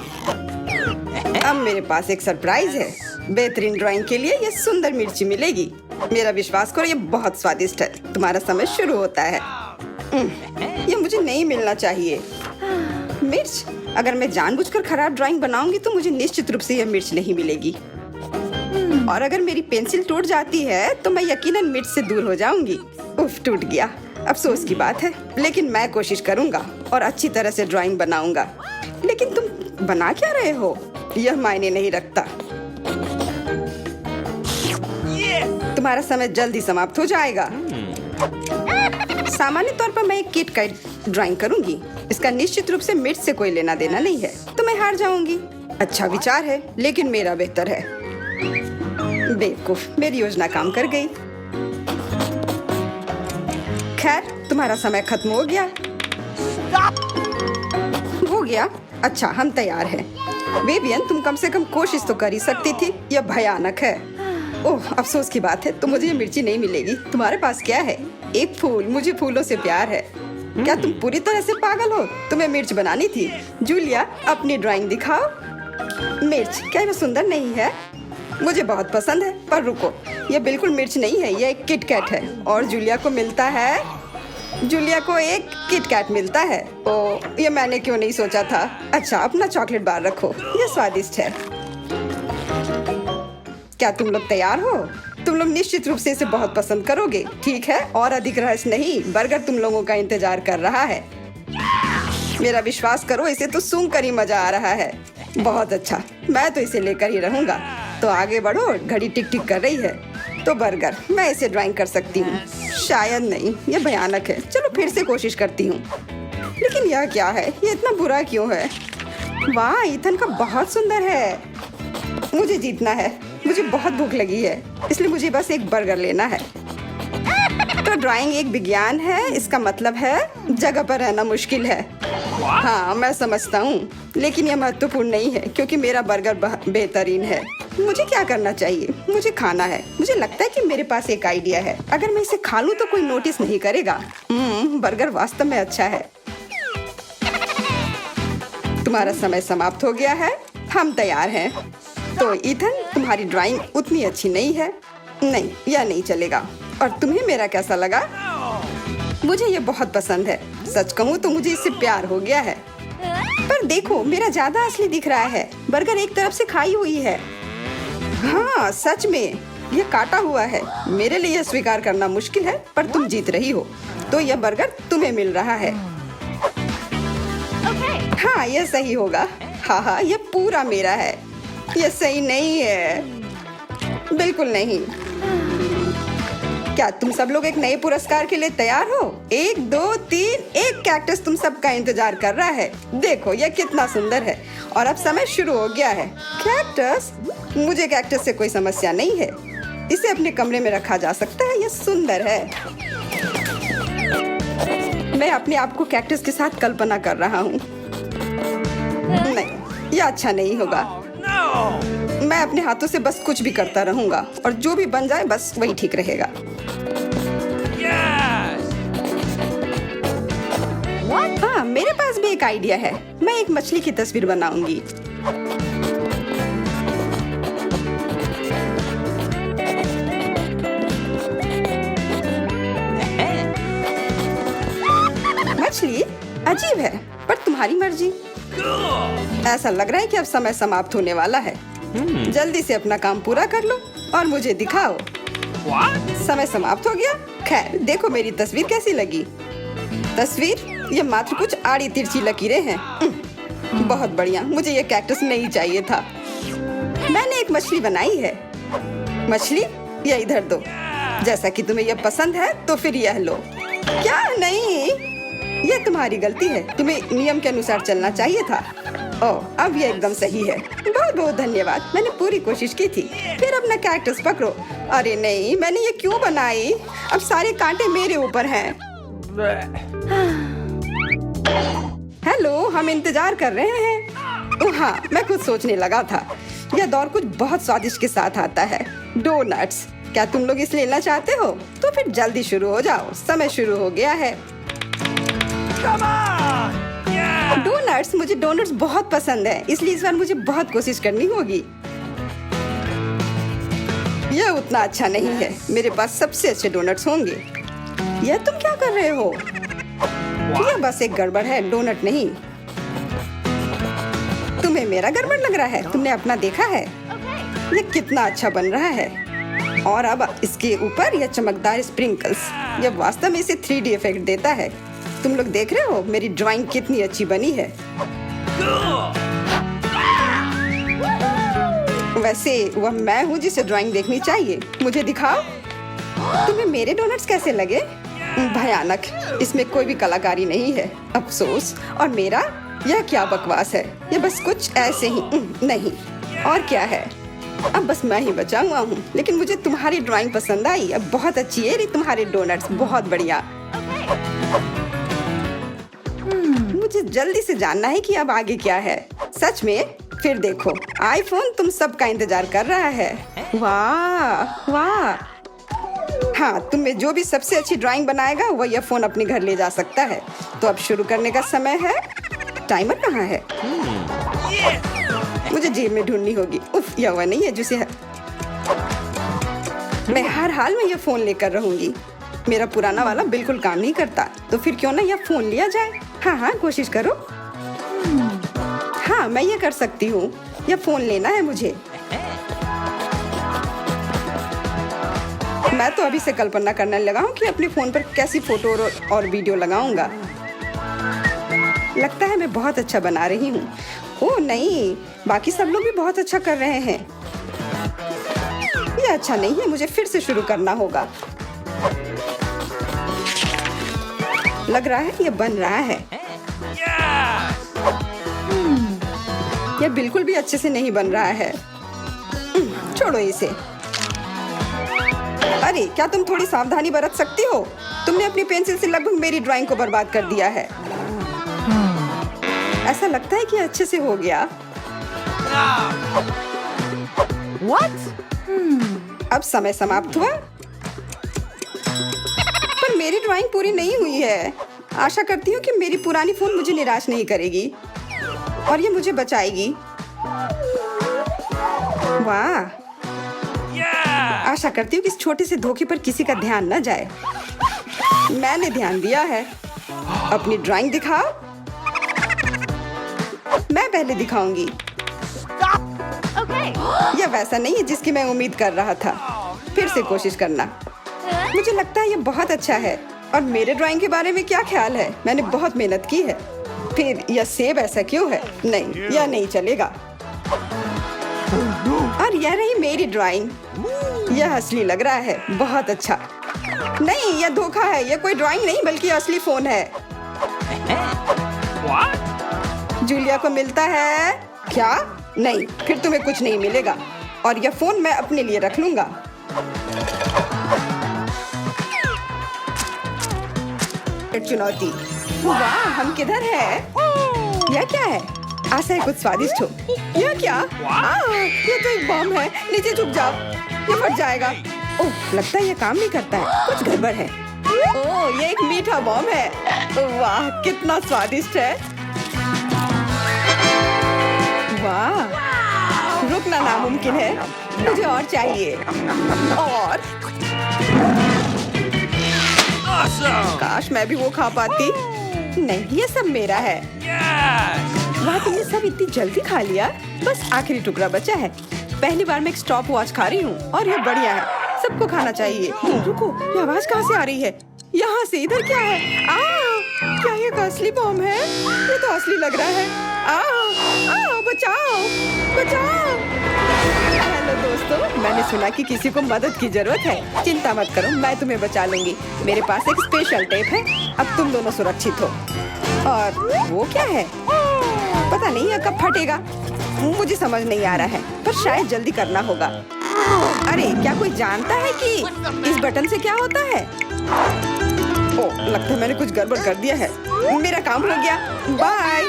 Speaker 1: अब मेरे पास एक सरप्राइज है। बेहतरीन ड्राइंग के लिए ये सुंदर मिर्ची मिलेगी। मेरा विश्वास करो, ये बहुत स्वादिष्ट है। तुम्हारा समय शुरू होता है। ये मुझे नहीं मिलना चाहिए। मिर्च, अगर मैं जानबूझकर खराब ड्राइंग बनाऊंगी तो मुझे निश्चित रूप से यह मिर्च नहीं मिलेगी। और अगर मेरी पेंसिल टूट जाती है तो मैं यकीनन मिर्च से दूर हो जाऊंगी। उफ, टूट गया। अफसोस की बात है, लेकिन मैं कोशिश करूंगा और अच्छी तरह से ड्राइंग बनाऊंगा। लेकिन तुम बना क्या रहे हो? यह मायने नहीं रखता। तुम्हारा समय जल्दी समाप्त हो जाएगा। सामान्य तौर पर मैं एक किट का ड्राइंग करूंगी। इसका निश्चित रूप से मिर्च से कोई लेना देना नहीं है, तो मैं हार जाऊंगी। अच्छा विचार है, लेकिन मेरा बेहतर है। बेवकूफ, मेरी योजना काम कर गई। खैर, तुम्हारा समय खत्म हो गया। हो गया? अच्छा, हम तैयार हैं। विवियन, तुम कम से कम कोशिश तो कर ही सकती थी। यह भयानक है। ओह, अफसोस की बात है, तो मुझे ये मिर्ची नहीं मिलेगी। तुम्हारे पास क्या है? एक फूल। मुझे फूलों से प्यार है। क्या तुम पूरी तरह से पागल हो? तुम्हें मिर्च बनानी थी। जूलिया, अपनी ड्राइंग दिखाओ। मिर्च, क्या यह सुंदर नहीं है? मुझे बहुत पसंद है, पर रुको, यह बिल्कुल मिर्च नहीं है। यह एक किटकैट है और जूलिया को मिलता है। जूलिया को एक किटकैट मिलता है। ओह, ये मैंने क्यों नहीं सोचा था। अच्छा, अपना चॉकलेट बार रखो, यह स्वादिष्ट है। क्या तुम लोग तैयार हो? तुम लोग निश्चित रूप से इसे बहुत पसंद करोगे, ठीक है? और अधिक रहस्य नहीं, बर्गर तुम लोगों का इंतजार कर रहा है। मेरा विश्वास करो, इसे तो सूंघ कर ही मजा आ रहा है। बहुत अच्छा, मैं तो इसे लेकर ही रहूंगा। तो आगे बढ़ो, घड़ी टिक टिक कर रही है। तो बर्गर, मैं इसे ड्राइंग कर सकती हूँ। शायद नहीं, यह भयानक है। चलो फिर से कोशिश करती हूँ। लेकिन यह क्या है? ये इतना बुरा क्यों है? वाह, ईथन का बहुत सुंदर है। मुझे जीतना है। मुझे बहुत भूख लगी है, इसलिए मुझे बस एक बर्गर लेना है। तो तो ड्राइंग एक विज्ञान है, इसका मतलब है जगह पर रहना मुश्किल है। हाँ, मैं समझता हूँ, लेकिन यह महत्वपूर्ण नहीं है क्योंकि मेरा बर्गर बेहतरीन है। मुझे क्या करना चाहिए? मुझे खाना है। मुझे लगता है कि मेरे पास एक आइडिया है। अगर मैं इसे खा लूँ तो कोई नोटिस नहीं करेगा। बर्गर वास्तव में अच्छा है। तुम्हारा समय समाप्त हो गया है, हम तैयार हैं। तो ईथन, तुम्हारी ड्राइंग उतनी अच्छी नहीं है। नहीं, यह नहीं चलेगा। और तुम्हें मेरा कैसा लगा? मुझे ये बहुत पसंद है। सच कहूँ तो मुझे इससे प्यार हो गया है। पर देखो, मेरा ज्यादा असली दिख रहा है। बर्गर एक तरफ से खाई हुई है। हाँ, सच में यह काटा हुआ है। मेरे लिए यह स्वीकार करना मुश्किल है, पर तुम जीत रही हो। तो यह बर्गर तुम्हें मिल रहा है। हाँ, यह सही होगा। हाँ, यह पूरा मेरा है। यह सही नहीं है, बिल्कुल नहीं। क्या तुम सब लोग एक नए पुरस्कार के लिए तैयार हो? 1, 2, 3, एक कैक्टस तुम सबका इंतजार कर रहा है। देखो, यह कितना सुंदर है। और अब समय शुरू हो गया है। कैक्टस? मुझे कैक्टस से कोई समस्या नहीं है। इसे अपने कमरे में रखा जा सकता है। यह सुंदर है। मैं अपने आप को कैक्टस के साथ कल्पना कर रहा हूँ। नहीं, यह अच्छा नहीं होगा। मैं अपने हाथों से बस कुछ भी करता रहूंगा और जो भी बन जाए बस वही ठीक रहेगा। हाँ, मेरे पास भी एक आइडिया है। मैं एक मछली की तस्वीर बनाऊंगी। मछली अजीब है, पर तुम्हारी मर्जी। ऐसा लग रहा है कि अब समय समाप्त होने वाला है। जल्दी से अपना काम पूरा कर लो और मुझे दिखाओ। समय समाप्त हो गया। खैर, देखो मेरी तस्वीर कैसी लगी। तस्वीर? ये मात्र कुछ आड़ी तिरछी लकीरें हैं। बहुत बढ़िया। मुझे ये कैक्टस नहीं चाहिए था। मैंने एक मछली बनाई है। मछली? यह इधर दो। जैसा कि तुम्हें यह पसंद है तो फिर यह लो। क्या? नहीं, यह तुम्हारी गलती है। तुम्हें नियम के अनुसार चलना चाहिए था। ओह, अब यह एकदम सही है। बहुत बहुत धन्यवाद। मैंने पूरी कोशिश की थी। फिर अपना कैक्टस पकड़ो। अरे नहीं, मैंने ये क्यों बनाई? अब सारे कांटे मेरे ऊपर हैं। हेलो, हम इंतजार कर रहे हैं। ओह हाँ, मैं कुछ सोचने लगा था। यह दौर कुछ बहुत स्वादिष्ट के साथ आता है। डोनट्स। क्या तुम लोग इसे लेना चाहते हो? तो फिर जल्दी शुरू हो जाओ। समय शुरू हो गया है। डोनट्स? मुझे डोनट्स बहुत पसंद है, इसलिए इस बार मुझे बहुत कोशिश करनी होगी। यह उतना अच्छा नहीं है। मेरे पास सबसे अच्छे डोनट्स होंगे। यह तुम क्या कर रहे हो? यह बस एक गड़बड़ है, डोनट नहीं। तुम्हें मेरा गड़बड़ लग रहा है? तुमने अपना देखा है? यह कितना अच्छा बन रहा है। और अब इसके ऊपर यह चमकदार स्प्रिंकल्स, यह वास्तव में इसे 3D इफेक्ट देता है। तुम लोग देख रहे हो मेरी ड्राइंग कितनी अच्छी बनी है। वैसे वह मैं हूँ जिसे ड्राइंग देखनी चाहिए। मुझे दिखाओ। तुम्हें मेरे डोनट्स कैसे लगे? भयानक। इसमें कोई भी कलाकारी नहीं है। अफसोस। और मेरा? यह क्या बकवास है। यह बस कुछ ऐसे ही। नहीं, और क्या है? अब बस मैं ही बचा हुआ हूँ। लेकिन मुझे तुम्हारी ड्राइंग पसंद आई। अब बहुत अच्छी है तुम्हारे डोनट्स। बहुत बढ़िया। मुझे जल्दी से जानना है कि अब आगे क्या है। सच में? फिर देखो, आईफोन तुम सबका इंतजार कर रहा है। वाह वाह। हाँ, तुम्हें जो भी सबसे अच्छी ड्राइंग बनाएगा वह यह फोन अपने घर ले जा सकता है। तो अब शुरू करने का समय है। टाइमर कहाँ है? मुझे जेब में ढूंढनी होगी। उफ, यह वह नहीं है जिसे मैं हर हाल में यह फोन लेकर रहूंगी। मेरा पुराना वाला बिल्कुल काम नहीं करता, तो फिर क्यों ना यह फोन लिया जाए। हाँ, कोशिश करो। हाँ, मैं ये कर सकती हूँ। यह फोन लेना है मुझे। मैं तो अभी से कल्पना करने लगा हूँ कि अपने फोन पर कैसी फोटो और वीडियो लगाऊंगा। लगता है मैं बहुत अच्छा बना रही हूँ। ओह नहीं, बाकी सब लोग भी बहुत अच्छा कर रहे हैं। ये अच्छा नहीं है। मुझे फिर से शुरू करना होगा। लग रहा है ये बन रहा है। यह बिल्कुल भी अच्छे से नहीं बन रहा है। छोड़ो इसे। अरे क्या तुम थोड़ी सावधानी बरत सकती हो? तुमने अपनी पेंसिल से लगभग मेरी ड्राइंग को बर्बाद कर दिया है। ऐसा लगता है कि अच्छे से हो गया। अब समय समाप्त हुआ, पर मेरी ड्राइंग पूरी नहीं हुई है। आशा करती हूँ कि मेरी पुरानी फोन मुझे निराश नहीं करेगी और ये मुझे बचाएगी। वाह, आशा करती हूँ कि इस छोटे से धोखे पर किसी का ध्यान न जाए। मैंने ध्यान दिया है। अपनी ड्राइंग दिखाओ। मैं पहले दिखाऊंगी। यह वैसा नहीं है जिसकी मैं उम्मीद कर रहा था। फिर से कोशिश करना। मुझे लगता है यह बहुत अच्छा है। और मेरे ड्राइंग के बारे में क्या ख्याल है? मैंने बहुत मेहनत की है। फिर यह सेब ऐसा क्यों है? नहीं, यह नहीं चलेगा। और यह रही मेरी ड्राइंग। यह असली लग रहा है। बहुत अच्छा। नहीं, यह धोखा है। यह कोई ड्राइंग नहीं बल्कि असली फोन है। जूलिया को मिलता है क्या? नहीं, फिर तुम्हें कुछ नहीं मिलेगा। और यह फोन मैं अपने लिए रख लूंगा। चुनौती। वाह, हम किधर है? यह क्या है? आशा है कुछ स्वादिष्ट हो। यह क्या? ये तो एक बम है। नीचे झुक जाओ, ये फट जाएगा। ओह, लगता है ये काम नहीं करता है। कुछ गड़बड़ है। ओह, ये एक मीठा बम है। वाह, कितना स्वादिष्ट है। वाह, रुकना नामुमकिन है। मुझे और चाहिए। और काश मैं भी वो खा पाती। नहीं, ये सब मेरा है। वाह, तुमने सब इतनी जल्दी खा लिया। बस आखिरी टुकड़ा बचा है। पहली बार मैं एक स्टॉप वॉच खा रही हूँ और ये बढ़िया है। सबको खाना चाहिए। रुको, ये आवाज कहाँ से आ रही है? यहाँ से। इधर क्या है? क्या ये असली बम है? ये तो असली लग रहा है। बचाओ, बचाओ। हेलो दोस्तों, मैंने सुना कि किसी को मदद की जरूरत है। चिंता मत करो, मैं तुम्हें बचा लूंगी। मेरे पास एक स्पेशल टेप है। अब तुम दोनों सुरक्षित हो। और वो क्या है? पता नहीं यह कब फटेगा। मुझे समझ नहीं आ रहा है, पर शायद जल्दी करना होगा। अरे, क्या कोई जानता है कि इस बटन से क्या होता है? ओह, लगता है मैंने कुछ गड़बड़ कर दिया है। मेरा काम हो गया। बाय।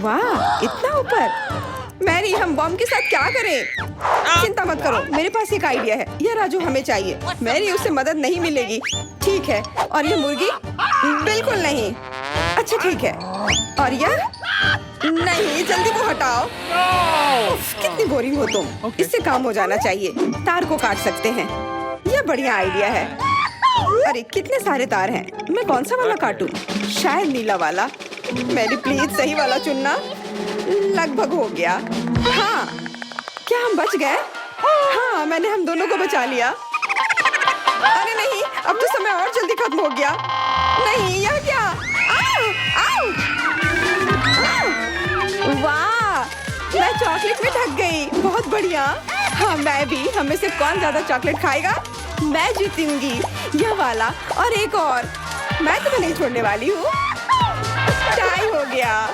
Speaker 1: वाह, इतना ऊपर। मैरी, हम बम के साथ क्या करें? चिंता मत करो, मेरे पास एक आइडिया है। यह राजू हमें चाहिए। मैरी, उससे मदद नहीं मिलेगी। ठीक है। और ये मुर्गी? बिल्कुल नहीं। अच्छा, ठीक है। और यह? नहीं, जल्दी को हटाओ। उफ, कितनी बोरिंग हो तुम। इससे काम हो जाना चाहिए। तार को काट सकते हैं। यह बढ़िया आइडिया है। अरे, कितने सारे तार हैं। मैं कौन सा वाला काटूं? शायद नीला वाला। मेरी प्लीज सही वाला चुनना। लगभग हो गया। हाँ, क्या हम बच गए? हाँ, मैंने हम दोनों को बचा लिया। अरे नहीं, अब तो समय और जल्दी खत्म हो गया। नहीं, यह क्या? वाह, मैं चॉकलेट में ढक गई। बहुत बढ़िया। हाँ, मैं भी। हमें से कौन ज्यादा चॉकलेट खाएगा? मैं जीतूंगी। यह वाला और एक और। मैं तुम्हें नहीं छोड़ने वाली हूँ। टाई हो गया।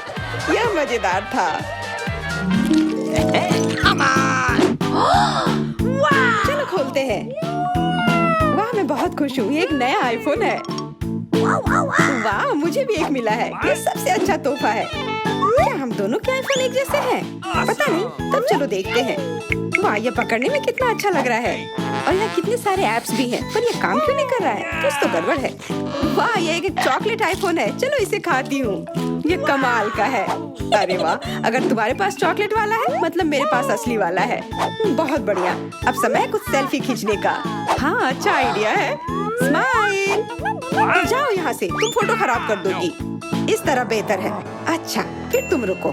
Speaker 1: यह मजेदार था। चलो खोलते हैं। वाह, मैं बहुत खुश हूँ। ये एक नया आईफोन है। वाह, मुझे भी एक मिला है। ये सबसे अच्छा तोहफा है। क्या हम दोनों के आईफोन एक जैसे हैं? पता नहीं, तब चलो देखते हैं। वाह, ये पकड़ने में कितना अच्छा लग रहा है। और यहाँ कितने सारे ऐप्स भी हैं, पर ये काम क्यों नहीं कर रहा है? कुछ तो गड़बड़ है। वाह, ये एक चॉकलेट आईफोन है। चलो इसे खाती हूँ। ये कमाल का है। अरे वाह, अगर तुम्हारे पास चॉकलेट वाला है, मतलब मेरे पास असली वाला है। बहुत बढ़िया। अब समय है कुछ सेल्फी खींचने का। हाँ, अच्छा आइडिया है। स्माइल। जाओ यहाँ से, तुम फोटो खराब कर दोगी। इस तरह बेहतर है। अच्छा, फिर तुम रुको।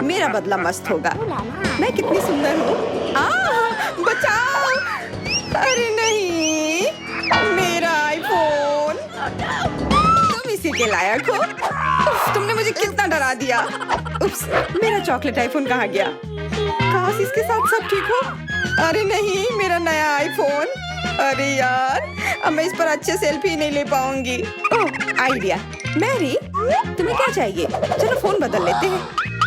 Speaker 1: मेरा बदला मस्त होगा। मैं कितनी सुंदर हूँ। बचाओ। अरे नहीं, मेरा आईफोन। तुम इसी के लायक हो। तुमने मुझे कितना डरा दिया। उप्स, मेरा चॉकलेट आईफोन कहाँ गया? काश इसके साथ सब ठीक हो। अरे नहीं, मेरा नया आईफोन। अरे यार, अब मैं इस पर अच्छे सेल्फी नहीं ले पाऊंगी। ओह, आइडिया। मैरी, तुम्हें क्या चाहिए? चलो फोन बदल लेते हैं।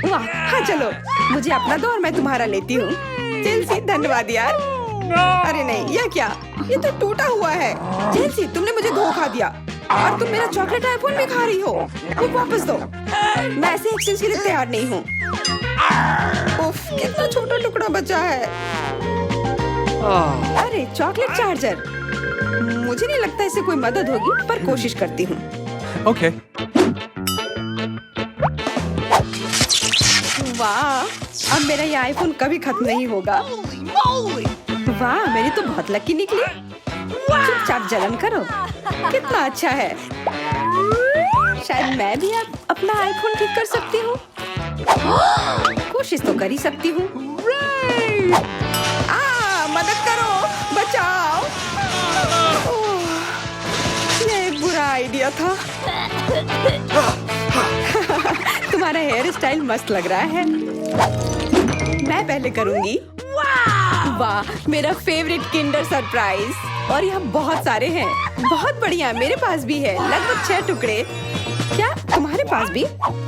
Speaker 1: वाह, हाँ चलो। मुझे अपना दो और मैं तुम्हारा लेती हूँ। चेल्सी, धन्यवाद यार। अरे नहीं, यह क्या? ये तो टूटा हुआ है। जेलसी, तुमने मुझे धोखा दिया और तुम मेरा चॉकलेट आईफोन भी खा रही हो। वो वापस दो। मैं ऐसे एक्सचेंज के लिए तैयार नहीं हूँ। उफ, कितना छोटा टुकड़ा बचा है। अरे चॉकलेट चार्जर। मुझे नहीं लगता इससे कोई मदद होगी, पर कोशिश करती हूँ।
Speaker 2: Okay.
Speaker 1: वाह, अब मेरा ये आईफोन कभी खत्म नहीं होगा। वाह, मेरी तो बहुत लकी निकली। चुपचाप जलन करो। कितना अच्छा है। शायद मैं भी अब अपना आईफोन ठीक कर सकती हूँ। कोशिश तो कर ही सकती हूँ। मदद करो, बचाओ। ओह, ये एक बुरा आइडिया था। तुम्हारा हेयर स्टाइल मस्त लग रहा है। मैं पहले करूंगी। वाह, मेरा फेवरेट किंडर सरप्राइज। और यहाँ बहुत सारे हैं। बहुत बढ़िया, मेरे पास भी है लगभग 6 टुकड़े। क्या तुम्हारे पास भी?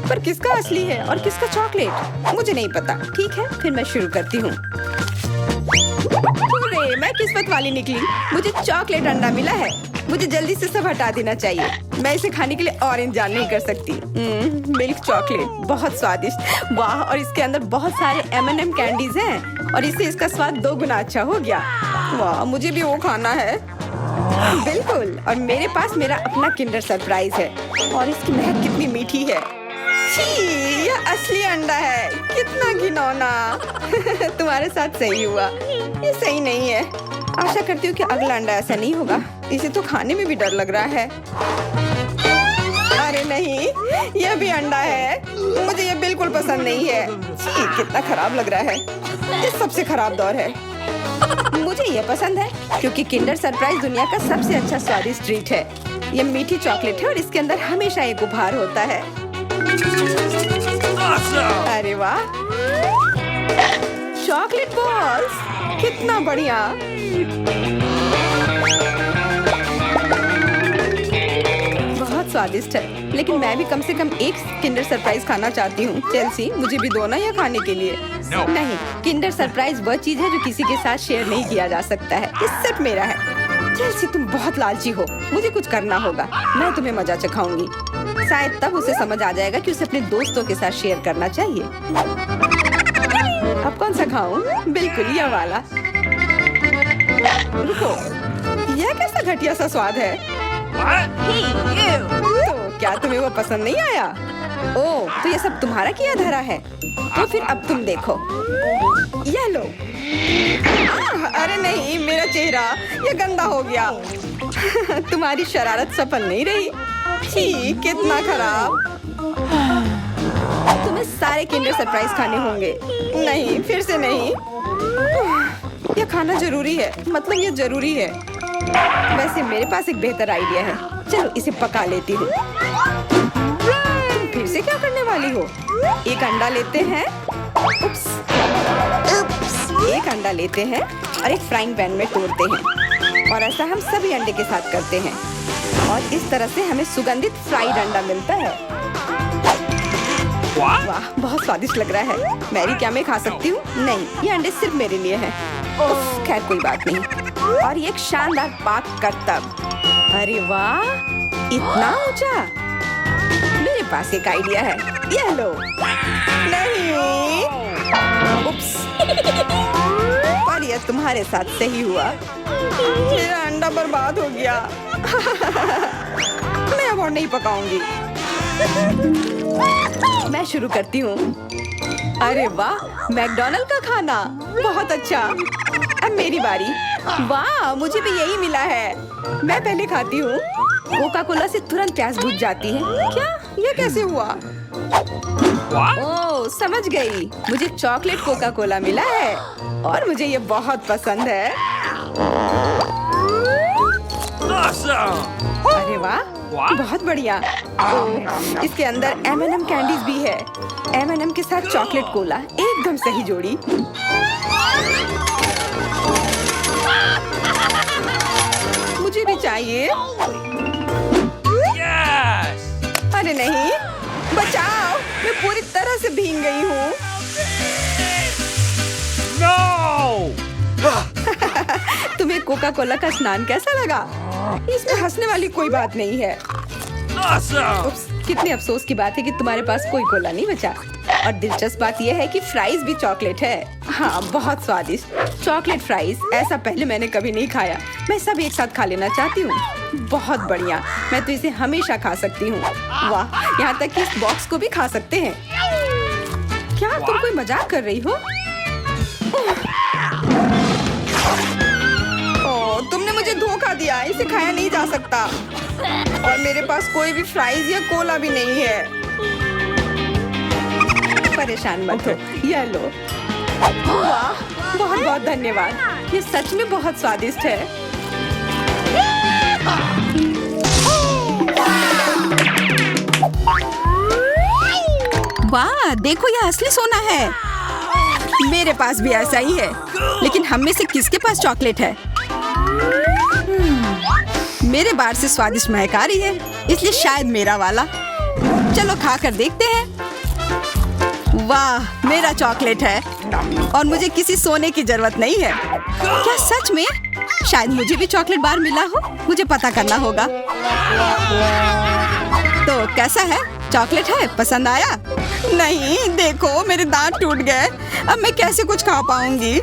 Speaker 1: पर किसका असली है और किसका चॉकलेट? मुझे नहीं पता। ठीक है, फिर मैं शुरू करती हूँ। अरे, मैं किस्मत वाली निकली। मुझे चॉकलेट अंडा मिला है। मुझे जल्दी से सब हटा देना चाहिए। मैं इसे खाने के लिए और इंतजार नहीं कर सकती। मिल्क चॉकलेट, बहुत स्वादिष्ट। वाह, और इसके अंदर बहुत सारे M&M कैंडीज हैं और इससे इसका स्वाद 2 गुना अच्छा हो गया। वाह, मुझे भी वो खाना है। बिल्कुल, और मेरे पास मेरा अपना किंडर सरप्राइज है और इसकी महक कितनी मीठी है। छी, यह असली अंडा है। कितना घिनौना। तुम्हारे साथ सही हुआ। ये सही नहीं है। आशा करती हूँ कि अगला अंडा ऐसा नहीं होगा। इसे तो खाने में भी डर लग रहा है। अरे नहीं, यह भी अंडा है। मुझे ये बिल्कुल पसंद नहीं है। छी, कितना खराब लग रहा है। ये सबसे खराब दौर है। मुझे ये पसंद है क्योंकि किंडर सरप्राइज दुनिया का सबसे अच्छा स्वादिष्ट ट्रीट है। ये मीठी चॉकलेट है और इसके अंदर हमेशा एक उपहार होता है। अरे वाह, चॉकलेट बॉल्स, कितना बढ़िया। बहुत स्वादिष्ट है, लेकिन मैं भी कम से कम एक किंडर सरप्राइज खाना चाहती हूँ। चेल्सी, मुझे भी दो ना यह खाने के लिए।
Speaker 2: No.
Speaker 1: नहीं, किंडर सरप्राइज वह चीज है जो किसी के साथ शेयर नहीं किया जा सकता है। ये सिर्फ मेरा है। चेल्सी, तुम बहुत लालची हो। मुझे कुछ करना होगा। मैं तुम्हें मजा चखाऊंगी। शायद तब उसे समझ आ जाएगा कि उसे अपने दोस्तों के साथ शेयर करना चाहिए। अब कौन सा खाऊं? बिल्कुल यह वाला। रुको, यह कैसा घटिया सा स्वाद है। तो क्या तुम्हें वो पसंद नहीं आया? ओह, तो ये सब तुम्हारा किया धरा है। तो फिर अब तुम देखो, यह लो। अरे नहीं, मेरा चेहरा ये गंदा हो गया। तुम्हारी शरारत सफल नहीं रही। छी, कितना खराब। तुम्हें सारे किंडर सरप्राइज खाने होंगे। नहीं, फिर से नहीं। यह खाना जरूरी है। मतलब ये जरूरी है। वैसे मेरे पास एक बेहतर आइडिया है। चलो इसे पका लेती हूँ। तुम फिर से क्या करने वाली हो? एक अंडा लेते हैं। उप्स। एक अंडा लेते हैं और एक फ्राइंग पैन में तोड़ते हैं। और ऐसा हम सभी अंडे के साथ करते हैं। और इस तरह से हमें सुगंधित फ्राइड अंडा मिलता है। वाह, बहुत स्वादिष्ट लग रहा है। मैरी, क्या मैं खा सकती हूँ? नहीं, ये अंडे सिर्फ मेरे लिए हैं। उफ, खैर कोई बात नहीं। और ये एक शानदार पाक करतब। अरे वाह, इतना ऊंचा। मेरे पास एक आइडिया है। ये लो। नहीं, उप्स। पर यह तुम्हारे साथ सही हुआ। मेरा अंडा बर्बाद हो गया। मैं अब और नहीं पकाऊंगी। मैं शुरू करती हूँ। अरे वाह, मैकडॉनल्ड का खाना, बहुत अच्छा। अब मेरी बारी। वाह, मुझे भी यही मिला है। मैं पहले खाती हूँ। कोका कोला से तुरंत प्यास बुझ जाती है। क्या? ये कैसे हुआ? ओह, समझ गई। मुझे चॉकलेट कोका कोला मिला है और मुझे ये बहुत पसंद है। अरे वाह, बहुत बढ़िया। ओह, इसके अंदर M&M कैंडीज भी है। M&M के साथ चॉकलेट कोला, एकदम सही जोड़ी। मुझे भी चाहिए।
Speaker 2: Yes!
Speaker 1: अरे नहीं, बचाओ, मैं पूरी तरह से भीग गई हूँ।
Speaker 2: No!
Speaker 1: कोका कोला का स्नान कैसा लगा? इसमें हंसने वाली कोई बात नहीं है।
Speaker 2: Awesome!
Speaker 1: उप्स, कितने अफसोस की बात है कि तुम्हारे पास कोई कोला नहीं बचा। और दिलचस्प बात यह है कि फ्राइज भी चॉकलेट है। हाँ, बहुत स्वादिष्ट चॉकलेट फ्राइज, ऐसा पहले मैंने कभी नहीं खाया। मैं सब एक साथ खा लेना चाहती हूँ। बहुत बढ़िया, मैं तो इसे हमेशा खा सकती हूँ। वाह, यहाँ तक कि इस बॉक्स को भी खा सकते हैं। क्या तुम कोई मजाक कर रही हो? ओह, तुमने मुझे धोखा दिया। इसे खाया नहीं जा सकता। और मेरे पास कोई भी फ्राइज या कोला भी नहीं है। परेशान मत हो, यह लो। वाह, बहुत बहुत धन्यवाद। ये सच में बहुत स्वादिष्ट है। वाह, देखो यह असली सोना है। मेरे पास भी ऐसा ही है। लेकिन हम में से किसके पास चॉकलेट है? मेरे बार से स्वादिष्ट महक आ रही है, इसलिए शायद मेरा वाला। चलो खा कर देखते हैं। वाह, मेरा चॉकलेट है और मुझे किसी सोने की जरूरत नहीं है। क्या सच में? शायद मुझे भी चॉकलेट बार मिला हो। मुझे पता करना होगा। तो कैसा है? चॉकलेट है? पसंद आया? नहीं, देखो मेरे दांत टूट गए। अब मैं कैसे कुछ खा पाऊंगी?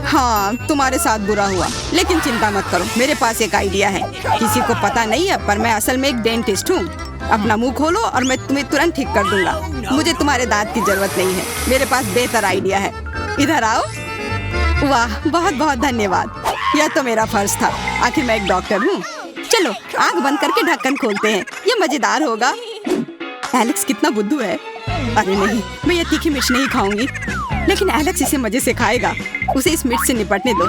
Speaker 1: हाँ, तुम्हारे साथ बुरा हुआ, लेकिन चिंता मत करो, मेरे पास एक आइडिया है। किसी को पता नहीं है, पर मैं असल में एक डेंटिस्ट हूँ। अपना मुंह खोलो और मैं तुम्हें तुरंत ठीक कर दूंगा। मुझे तुम्हारे दांत की जरूरत नहीं है। मेरे पास बेहतर आइडिया है। इधर आओ। वाह, बहुत बहुत धन्यवाद। यह तो मेरा फर्ज था। आखिर मैं एक डॉक्टर हूँ। चलो आंख बंद करके ढक्कन खोलते हैं। ये मजेदार होगा। एलेक्स कितना बुद्धू है। अरे नहीं, मैं ये तीखी मिर्च नहीं खाऊंगी। लेकिन एलेक्स इसे मजे से खाएगा। उसे इस मिर्च से निपटने दो।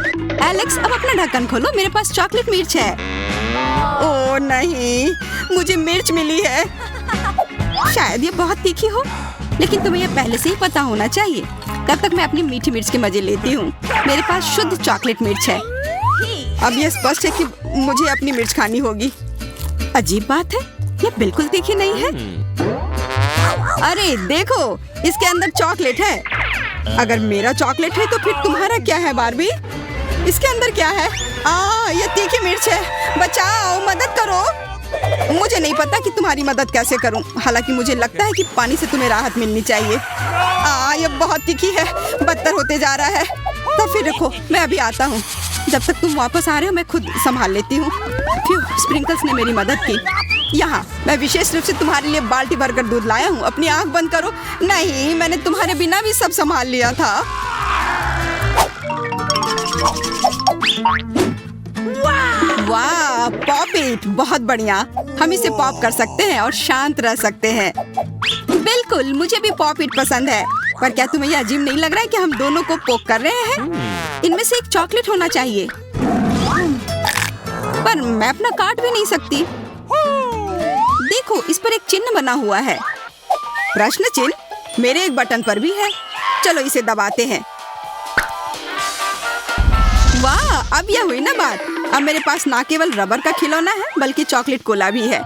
Speaker 1: एलेक्स, अब अपना ढक्कन खोलो। मेरे पास चॉकलेट मिर्च है। ओह नहीं, मुझे मिर्च मिली है। शायद ये बहुत तीखी हो, लेकिन तुम्हें ये पहले से ही पता होना चाहिए। तब तक मैं अपनी मीठी मिर्च के मजे लेती हूँ। मेरे पास शुद्ध चॉकलेट मिर्च है। अब यह स्पष्ट है कि मुझे अपनी मिर्च खानी होगी। अजीब बात है, ये बिल्कुल तीखी नहीं है। अरे देखो, इसके अंदर चॉकलेट है। अगर मेरा चॉकलेट है तो फिर तुम्हारा क्या है बारबी? इसके अंदर क्या है? ये तीखी मिर्च है। बचाओ, मदद करो। मुझे नहीं पता कि तुम्हारी मदद कैसे करूं। हालांकि मुझे लगता है कि पानी से तुम्हें राहत मिलनी चाहिए। ये बहुत तीखी है, बदतर होते जा रहा है। तो फिर रखो, मैं अभी आता हूँ। जब तक तुम वापस आ रहे हो मैं खुद संभाल लेती हूँ। स्प्रिंकल्स ने मेरी मदद की। यहाँ मैं विशेष रूप से तुम्हारे लिए बाल्टी भरकर दूध लाया हूँ। अपनी आंख बंद करो। नहीं, मैंने तुम्हारे बिना भी सब संभाल लिया था। वाह, पॉप इट, बहुत बढ़िया। हम इसे पॉप कर सकते हैं और शांत रह सकते हैं। बिल्कुल, मुझे भी पॉप इट पसंद है। पर क्या तुम्हें यह अजीब नहीं लग रहा है कि हम दोनों को पोक कर रहे हैं? इनमें से एक चॉकलेट होना चाहिए। पर मैं अपना काट भी नहीं सकती। देखो, इस पर एक चिन्ह बना हुआ है। प्रश्न चिन्ह मेरे एक बटन पर भी है। चलो इसे दबाते हैं। वाह, अब यह हुई ना बात। अब मेरे पास ना केवल रबर का खिलौना है, बल्कि चॉकलेट कोला भी है।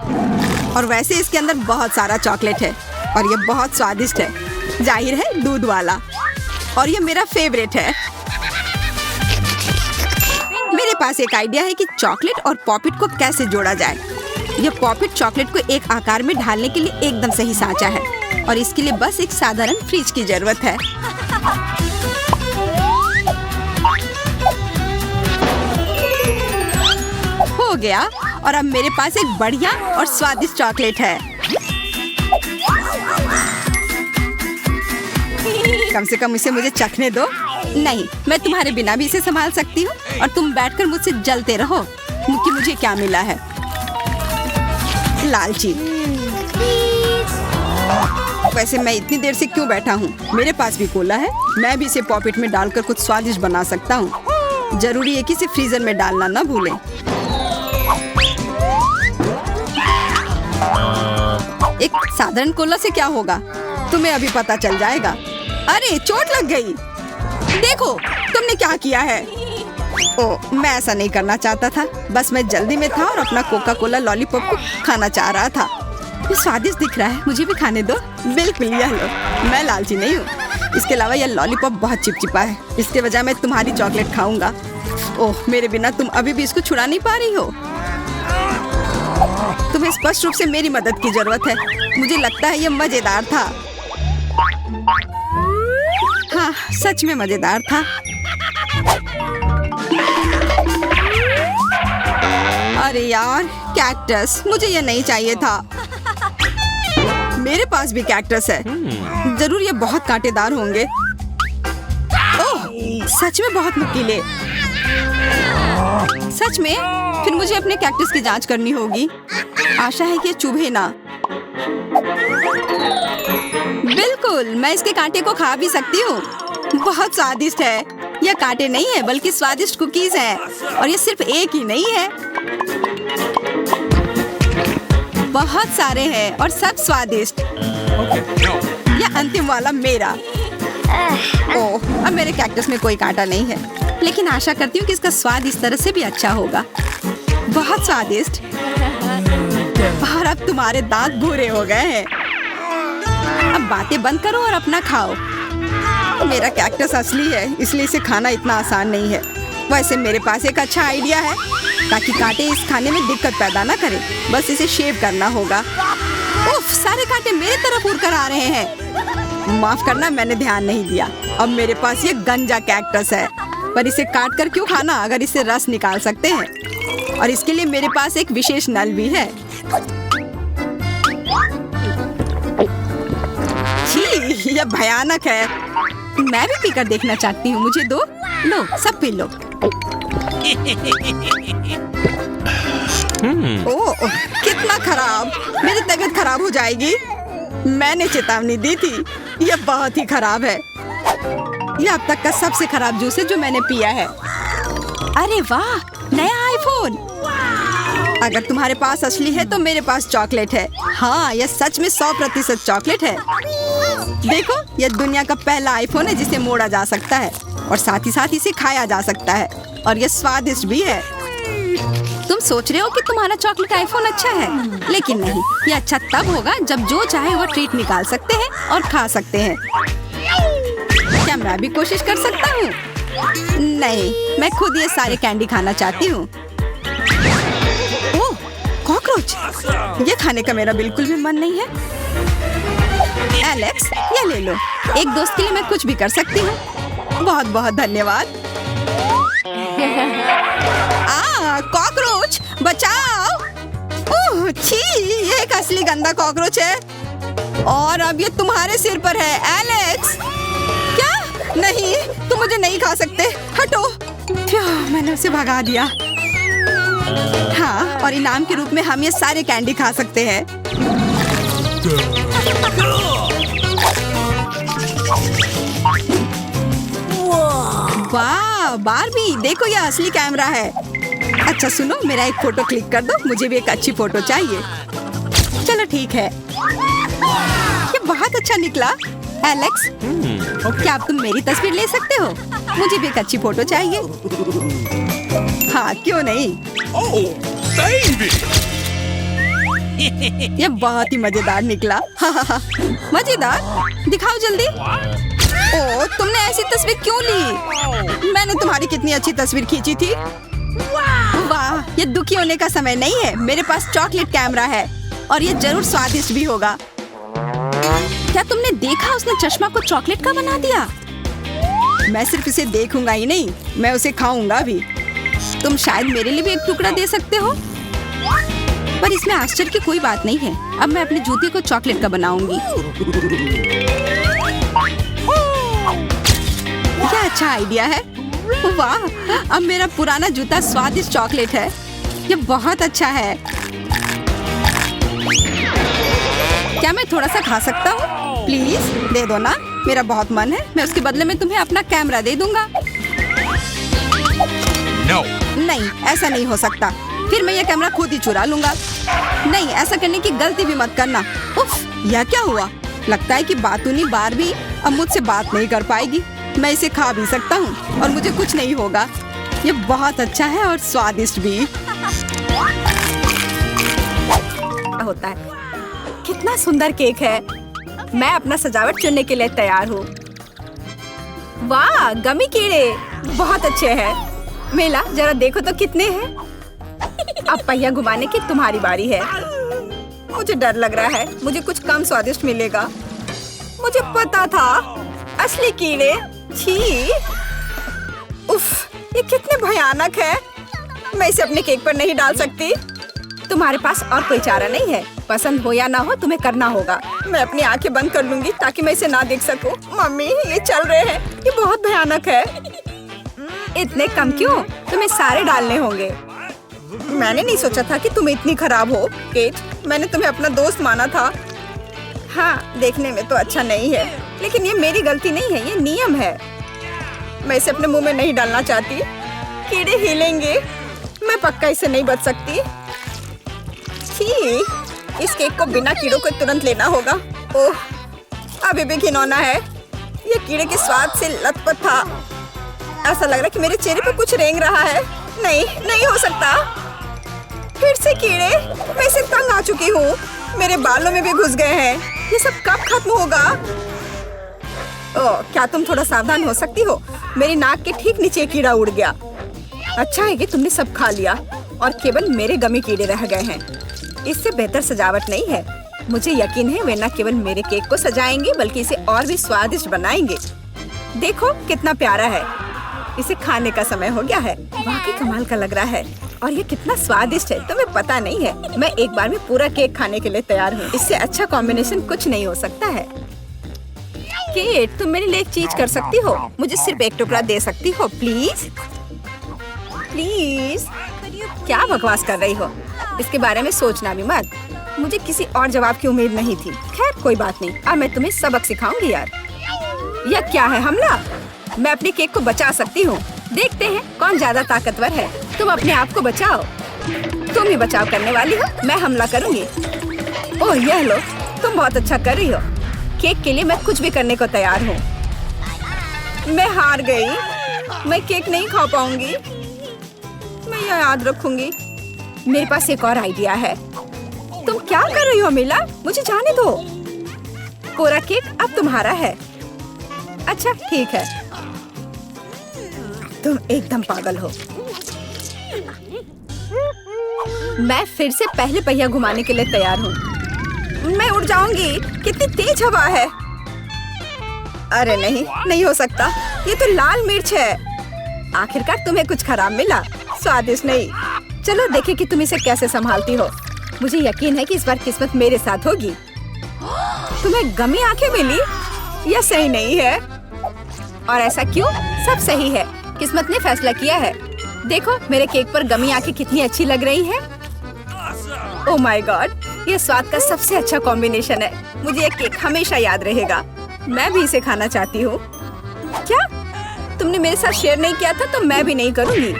Speaker 1: और वैसे इसके अंदर बहुत सारा चॉकलेट है और यह बहुत स्वादिष्ट है। जाहिर है, दूध वाला। और यह मेरा फेवरेट है। मेरे पास एक आइडिया है कि चॉकलेट और पॉपिट को कैसे जोड़ा जाए। यह पॉपिट चॉकलेट को एक आकार में ढालने के लिए एकदम सही सांचा है और इसके लिए बस एक साधारण फ्रिज की जरूरत है। हो गया, और अब मेरे पास एक बढ़िया और स्वादिष्ट चॉकलेट है। कम से कम इसे मुझे चखने दो। नहीं, मैं तुम्हारे बिना भी इसे संभाल सकती हूँ और तुम बैठकर मुझसे जलते रहो कि मुझे क्या मिला है। लालची। वैसे मैं इतनी देर से क्यों बैठा हूँ? मेरे पास भी कोला है। मैं भी इसे पॉकेट में डालकर कुछ स्वादिष्ट बना सकता हूँ। जरूरी है कि इसे फ्रीजर में डालना ना भूलें। एक साधारण कोला से क्या होगा, तुम्हें अभी पता चल जाएगा। अरे, चोट लग गई। देखो तुमने क्या किया है। ओह, मैं ऐसा नहीं करना चाहता था। बस मैं जल्दी में था और अपना कोका कोला लॉलीपॉप को खाना चाह रहा था। ये स्वादिष्ट दिख रहा है, मुझे भी खाने दो। बिल्कुल, यह लो। मैं लालची नहीं हूँ। इसके अलावा यह लॉलीपॉप बहुत चिपचिपा है। इसके बजाय मैं तुम्हारी चॉकलेट खाऊंगा। ओह, मेरे बिना तुम अभी भी इसको छुड़ा नहीं पा रही हो। तुम्हें स्पष्ट रूप से मेरी मदद की जरूरत है। मुझे लगता है ये मजेदार था। हाँ, सच में मजेदार था। अरे यार, कैक्टस, मुझे ये नहीं चाहिए था। मेरे पास भी कैक्टस है। जरूर ये बहुत कांटेदार होंगे। ओह, सच में बहुत नुकीले। सच में? फिर मुझे अपने कैक्टस की जांच करनी होगी। आशा है कि ये चुभे ना। बिल्कुल, मैं इसके कांटे को खा भी सकती हूँ। बहुत स्वादिष्ट है। यह कांटे नहीं है बल्कि स्वादिष्ट कुकीज हैं। और ये सिर्फ एक ही नहीं है, बहुत सारे हैं और सब स्वादिष्ट। यह अंतिम वाला मेरा। ओह, अब मेरे कैक्टस में कोई कांटा नहीं है, लेकिन आशा करती हूँ कि इसका स्वाद इस तरह से भी अच्छा होगा। बहुत स्वादिष्ट। और अब तुम्हारे दांत भूरे हो गए हैं। अब बातें बंद करो और अपना खाओ। मेरा कैक्टस असली है, इसलिए इसे खाना इतना आसान नहीं है। वैसे मेरे पास एक अच्छा आइडिया है, ताकि कांटे इस खाने में दिक्कत पैदा ना करे। बस इसे शेव करना होगा। उफ, सारे कांटे मेरे तरफ उड़ कर आ रहे हैं। माफ करना, मैंने ध्यान नहीं दिया। अब मेरे पास ये गंजा कैक्टस है, पर इसे काट कर क्यों खाना अगर इससे रस निकाल सकते हैं। और इसके लिए मेरे पास एक विशेष नल भी है। छी, यह भयानक है। मैं भी पीकर देखना चाहती हूँ। मुझे दो। लो, सब पी लो। ओह, कितना खराब। मेरी तबीयत खराब हो जाएगी। मैंने चेतावनी दी थी। यह बहुत ही खराब है। यह अब तक का सबसे खराब जूस है जो मैंने पिया है। अरे वाह, नया आईफोन। अगर तुम्हारे पास असली है तो मेरे पास चॉकलेट है। हाँ, यह सच में 100% चॉकलेट है। देखो, यह दुनिया का पहला आईफोन है जिसे मोड़ा जा सकता है, और साथ ही साथ इसे खाया जा सकता है, और यह स्वादिष्ट भी है। तुम सोच रहे हो कि तुम्हारा चॉकलेट आईफोन अच्छा है, लेकिन नहीं, ये अच्छा तब होगा जब जो चाहे वो ट्रीट निकाल सकते हैं और खा सकते हैं। क्या मैं भी कोशिश कर सकता हूँ? नहीं, मैं खुद ये सारे कैंडी खाना चाहती हूँ। ओह, कॉकरोच! ये खाने का मेरा बिल्कुल भी मन नहीं है। एलेक्स, ये ले लो। एक दोस्त के लिए मैं कुछ भी कर सकती हूँ। बहुत बहुत धन्यवाद। कॉकरोच, बचाओ! ओह, छी, ये एक असली गंदा कॉकरोच है, और अब ये तुम्हारे सिर पर है, एलेक्स। क्या? नहीं, तुम मुझे नहीं खा सकते। हटो। मैंने उसे भगा दिया। हाँ, और इनाम के रूप में हम ये सारे कैंडी खा सकते हैं। वाह, बारबी, देखो ये असली कैमरा है। अच्छा सुनो, मेरा एक फोटो क्लिक कर दो। मुझे भी एक अच्छी फोटो चाहिए। चलो ठीक है। ये बहुत अच्छा निकला। एलेक्स, क्या अब तुम मेरी तस्वीर ले सकते हो? मुझे भी एक अच्छी फोटो चाहिए। हाँ, क्यों नहीं। ये बहुत ही मजेदार निकला। मजेदार? दिखाओ जल्दी। ओह, तुमने ऐसी तस्वीर क्यों ली? मैंने तुम्हारी कितनी अच्छी तस्वीर खींची थी। वाह, ये दुखी होने का समय नहीं है। मेरे पास चॉकलेट कैमरा है, और ये जरूर स्वादिष्ट भी होगा। क्या तुमने देखा, उसने चश्मा को चॉकलेट का बना दिया? मैं सिर्फ इसे देखूंगा ही नहीं, मैं उसे खाऊंगा भी। तुम शायद मेरे लिए भी एक टुकड़ा दे सकते हो, पर इसमें आश्चर्य की कोई बात नहीं है। अब मैं अपने जूते को चॉकलेट का बनाऊंगी। क्या अच्छा आइडिया है। वाह, अब मेरा पुराना जूता स्वादिष्ट चॉकलेट है। ये बहुत अच्छा है। क्या मैं थोड़ा सा खा सकता हूँ? प्लीज दे दो ना, मेरा बहुत मन है। मैं उसके बदले में तुम्हें अपना कैमरा दे दूंगा।
Speaker 2: No.
Speaker 1: नहीं, ऐसा नहीं हो सकता। फिर मैं ये कैमरा खुद ही चुरा लूंगा। नहीं, ऐसा करने की गलती भी मत करना। उफ, यह क्या हुआ? लगता है कि बातूनी बारबी अब मुझसे बात नहीं कर पाएगी। मैं इसे खा भी सकता हूँ और मुझे कुछ नहीं होगा। ये बहुत अच्छा है और स्वादिष्ट भी होता है। कितना सुंदर केक है। मैं अपना सजावट चुनने के लिए तैयार हूँ। वाह, गमी कीड़े बहुत अच्छे हैं। मेला जरा देखो तो कितने हैं। अब पहिया घुमाने की तुम्हारी बारी है। मुझे डर लग रहा है, मुझे कुछ कम स्वादिष्ट मिलेगा। मुझे पता था, असली कीड़े। छी, उफ, ये कितने भयानक है। मैं इसे अपने केक पर नहीं डाल सकती। तुम्हारे पास और कोई चारा नहीं है। पसंद हो या ना हो, तुम्हें करना होगा। मैं अपनी आंखें बंद कर लूंगी ताकि मैं इसे ना देख सकूं। मम्मी, ये चल रहे हैं, ये बहुत भयानक है। इतने कम क्यों? तुम्हें सारे डालने होंगे। मैंने नहीं सोचा था कि तुम इतनी खराब हो, केट। मैंने तुम्हें अपना दोस्त माना था। हाँ, देखने में तो अच्छा नहीं है, लेकिन ये मेरी गलती नहीं है, ये नियम है। मैं इसे अपने मुंह में नहीं डालना चाहती। कीड़े हिलेंगे, मैं पक्का इसे नहीं बच सकती। छी, इस केक को बिना कीड़ों को तुरंत लेना होगा। ओह, अभी भी घिनौना है। ये कीड़े के स्वाद से लथपथ था। ऐसा लग रहा है कि मेरे चेहरे पे कुछ रेंग रहा है। नहीं, नहीं हो सकता। फिर से कीड़े। मैं इसे तंग आ चुकी हूँ। मेरे बालों में भी घुस गए हैं। ये सब कब खत्म होगा? ओह, क्या तुम थोड़ा सावधान हो सकती हो? मेरी नाक के ठीक नीचे कीड़ा उड़ गया। अच्छा है कि तुमने सब खा लिया और केवल मेरे गमी कीड़े रह गए हैं। इससे बेहतर सजावट नहीं है। मुझे यकीन है वे न केवल मेरे केक को सजाएंगे बल्कि इसे और भी स्वादिष्ट बनाएंगे। देखो कितना प्यारा है। इसे खाने का समय हो गया है। वाकई कमाल का लग रहा है और ये कितना स्वादिष्ट है, तुम्हें पता नहीं है। मैं एक बार में पूरा केक खाने के लिए तैयार हूँ। इससे अच्छा कॉम्बिनेशन कुछ नहीं हो सकता है। केट, तुम मेरे लिए एक चीज कर सकती हो। मुझे सिर्फ एक टुकड़ा दे सकती हो, प्लीज? प्लीज? क्या बकवास कर रही हो? इसके बारे में सोचना भी मत। मुझे किसी और जवाब की उम्मीद नहीं थी। खैर कोई बात नहीं, अब मैं तुम्हें सबक सिखाऊंगी यार। यह क्या है, हमला? मैं अपने केक को बचा सकती हूँ। देखते हैं कौन ज्यादा ताकतवर है। तुम अपने आप को बचाओ। तुम ही बचाव करने वाली हो, मैं हमला करूंगी। ओह यह लो, तुम बहुत अच्छा कर रही हो। केक के लिए मैं कुछ भी करने को तैयार हूँ। मैं हार गई। मैं केक नहीं खा पाऊंगी। मैं यह याद रखूंगी। मेरे पास एक और आइडिया है। तुम क्या कर रही हो मिला? मुझे जाने दो। पूरा केक अब तुम्हारा है। अच्छा ठीक है। तुम एकदम पागल हो। मैं फिर से पहले पहिया घुमाने के लिए तैयार हूँ। मैं उड़ जाऊंगी। कितनी तेज हवा है। अरे नहीं, नहीं हो सकता। ये तो लाल मिर्च है। आखिरकार तुम्हें कुछ खराब मिला, स्वादिष्ट नहीं। चलो देखें कि तुम इसे कैसे संभालती हो। मुझे यकीन है कि इस बार किस्मत मेरे साथ होगी। तुम्हें गमी आंखें मिली? यह सही नहीं है। और ऐसा क्यों? सब सही है। किस्मत ने फैसला किया है। देखो मेरे केक पर गमी आंखें कितनी अच्छी लग रही हैं। ओह माय गॉड, ये स्वाद का सबसे अच्छा कॉम्बिनेशन है। मुझे ये केक हमेशा याद रहेगा। मैं भी इसे खाना चाहती हूँ। क्या तुमने मेरे साथ शेयर नहीं किया था तो मैं भी नहीं करूँगी।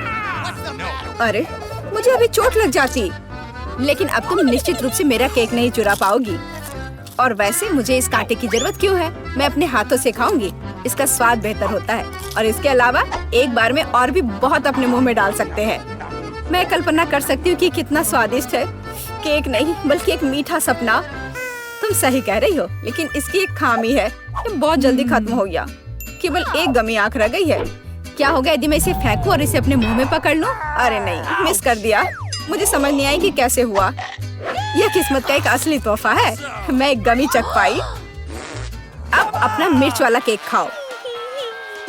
Speaker 1: अरे मुझे अभी चोट लग जाती। लेकिन अब तुम निश्चित रूप से मेरा केक नहीं चुरा पाओगी। और वैसे मुझे इस कांटे की जरूरत क्यों है? मैं अपने हाथों से खाऊंगी। इसका स्वाद बेहतर होता है और इसके अलावा एक बार में और भी बहुत अपने मुंह में डाल सकते हैं। मैं कल्पना कर सकती हूँ कि कितना स्वादिष्ट है। केक नहीं बल्कि एक मीठा सपना। तुम सही कह रही हो, लेकिन इसकी एक खामी है। ये बहुत जल्दी खत्म हो गया। केवल एक गमी आंख रह गई है। क्या होगा यदि मैं इसे फेंकूं और इसे अपने मुंह में पकड़ लूं? अरे नहीं, मिस कर दिया। मुझे समझ नहीं आई कि कैसे हुआ। यह किस्मत का एक असली तोहफा है। मैं एक गमी चख पाई। अब अपना मिर्च वाला केक खाओ।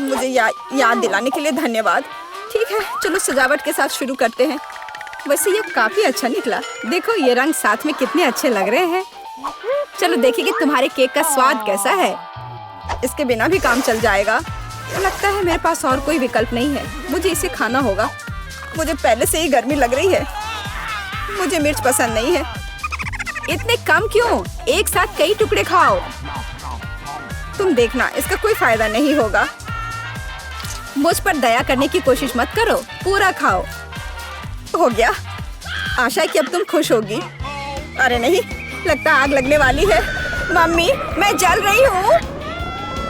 Speaker 1: मुझे याद दिलाने के लिए धन्यवाद। ठीक है, चलो सजावट के साथ शुरू करते हैं। वैसे ये काफी अच्छा निकला। देखो ये रंग साथ में कितने अच्छे लग रहे हैं। चलो देखिए कि तुम्हारे केक का स्वाद कैसा है। इसके बिना भी काम चल जाएगा। लगता है मेरे पास और कोई विकल्प नहीं है। मुझे इसे खाना होगा। मुझे पहले से ही गर्मी लग रही है। मुझे मिर्च पसंद नहीं है। इतने कम क्यों? एक साथ कई टुकड़े खाओ। तुम देखना, इसका कोई फायदा नहीं होगा। मुझ पर दया करने की कोशिश मत करो, पूरा खाओ। हो गया। आशा है कि अब तुम खुश होगी। अरे नहीं, लगता है आग लगने वाली है। मम्मी, मैं जल रही हूँ।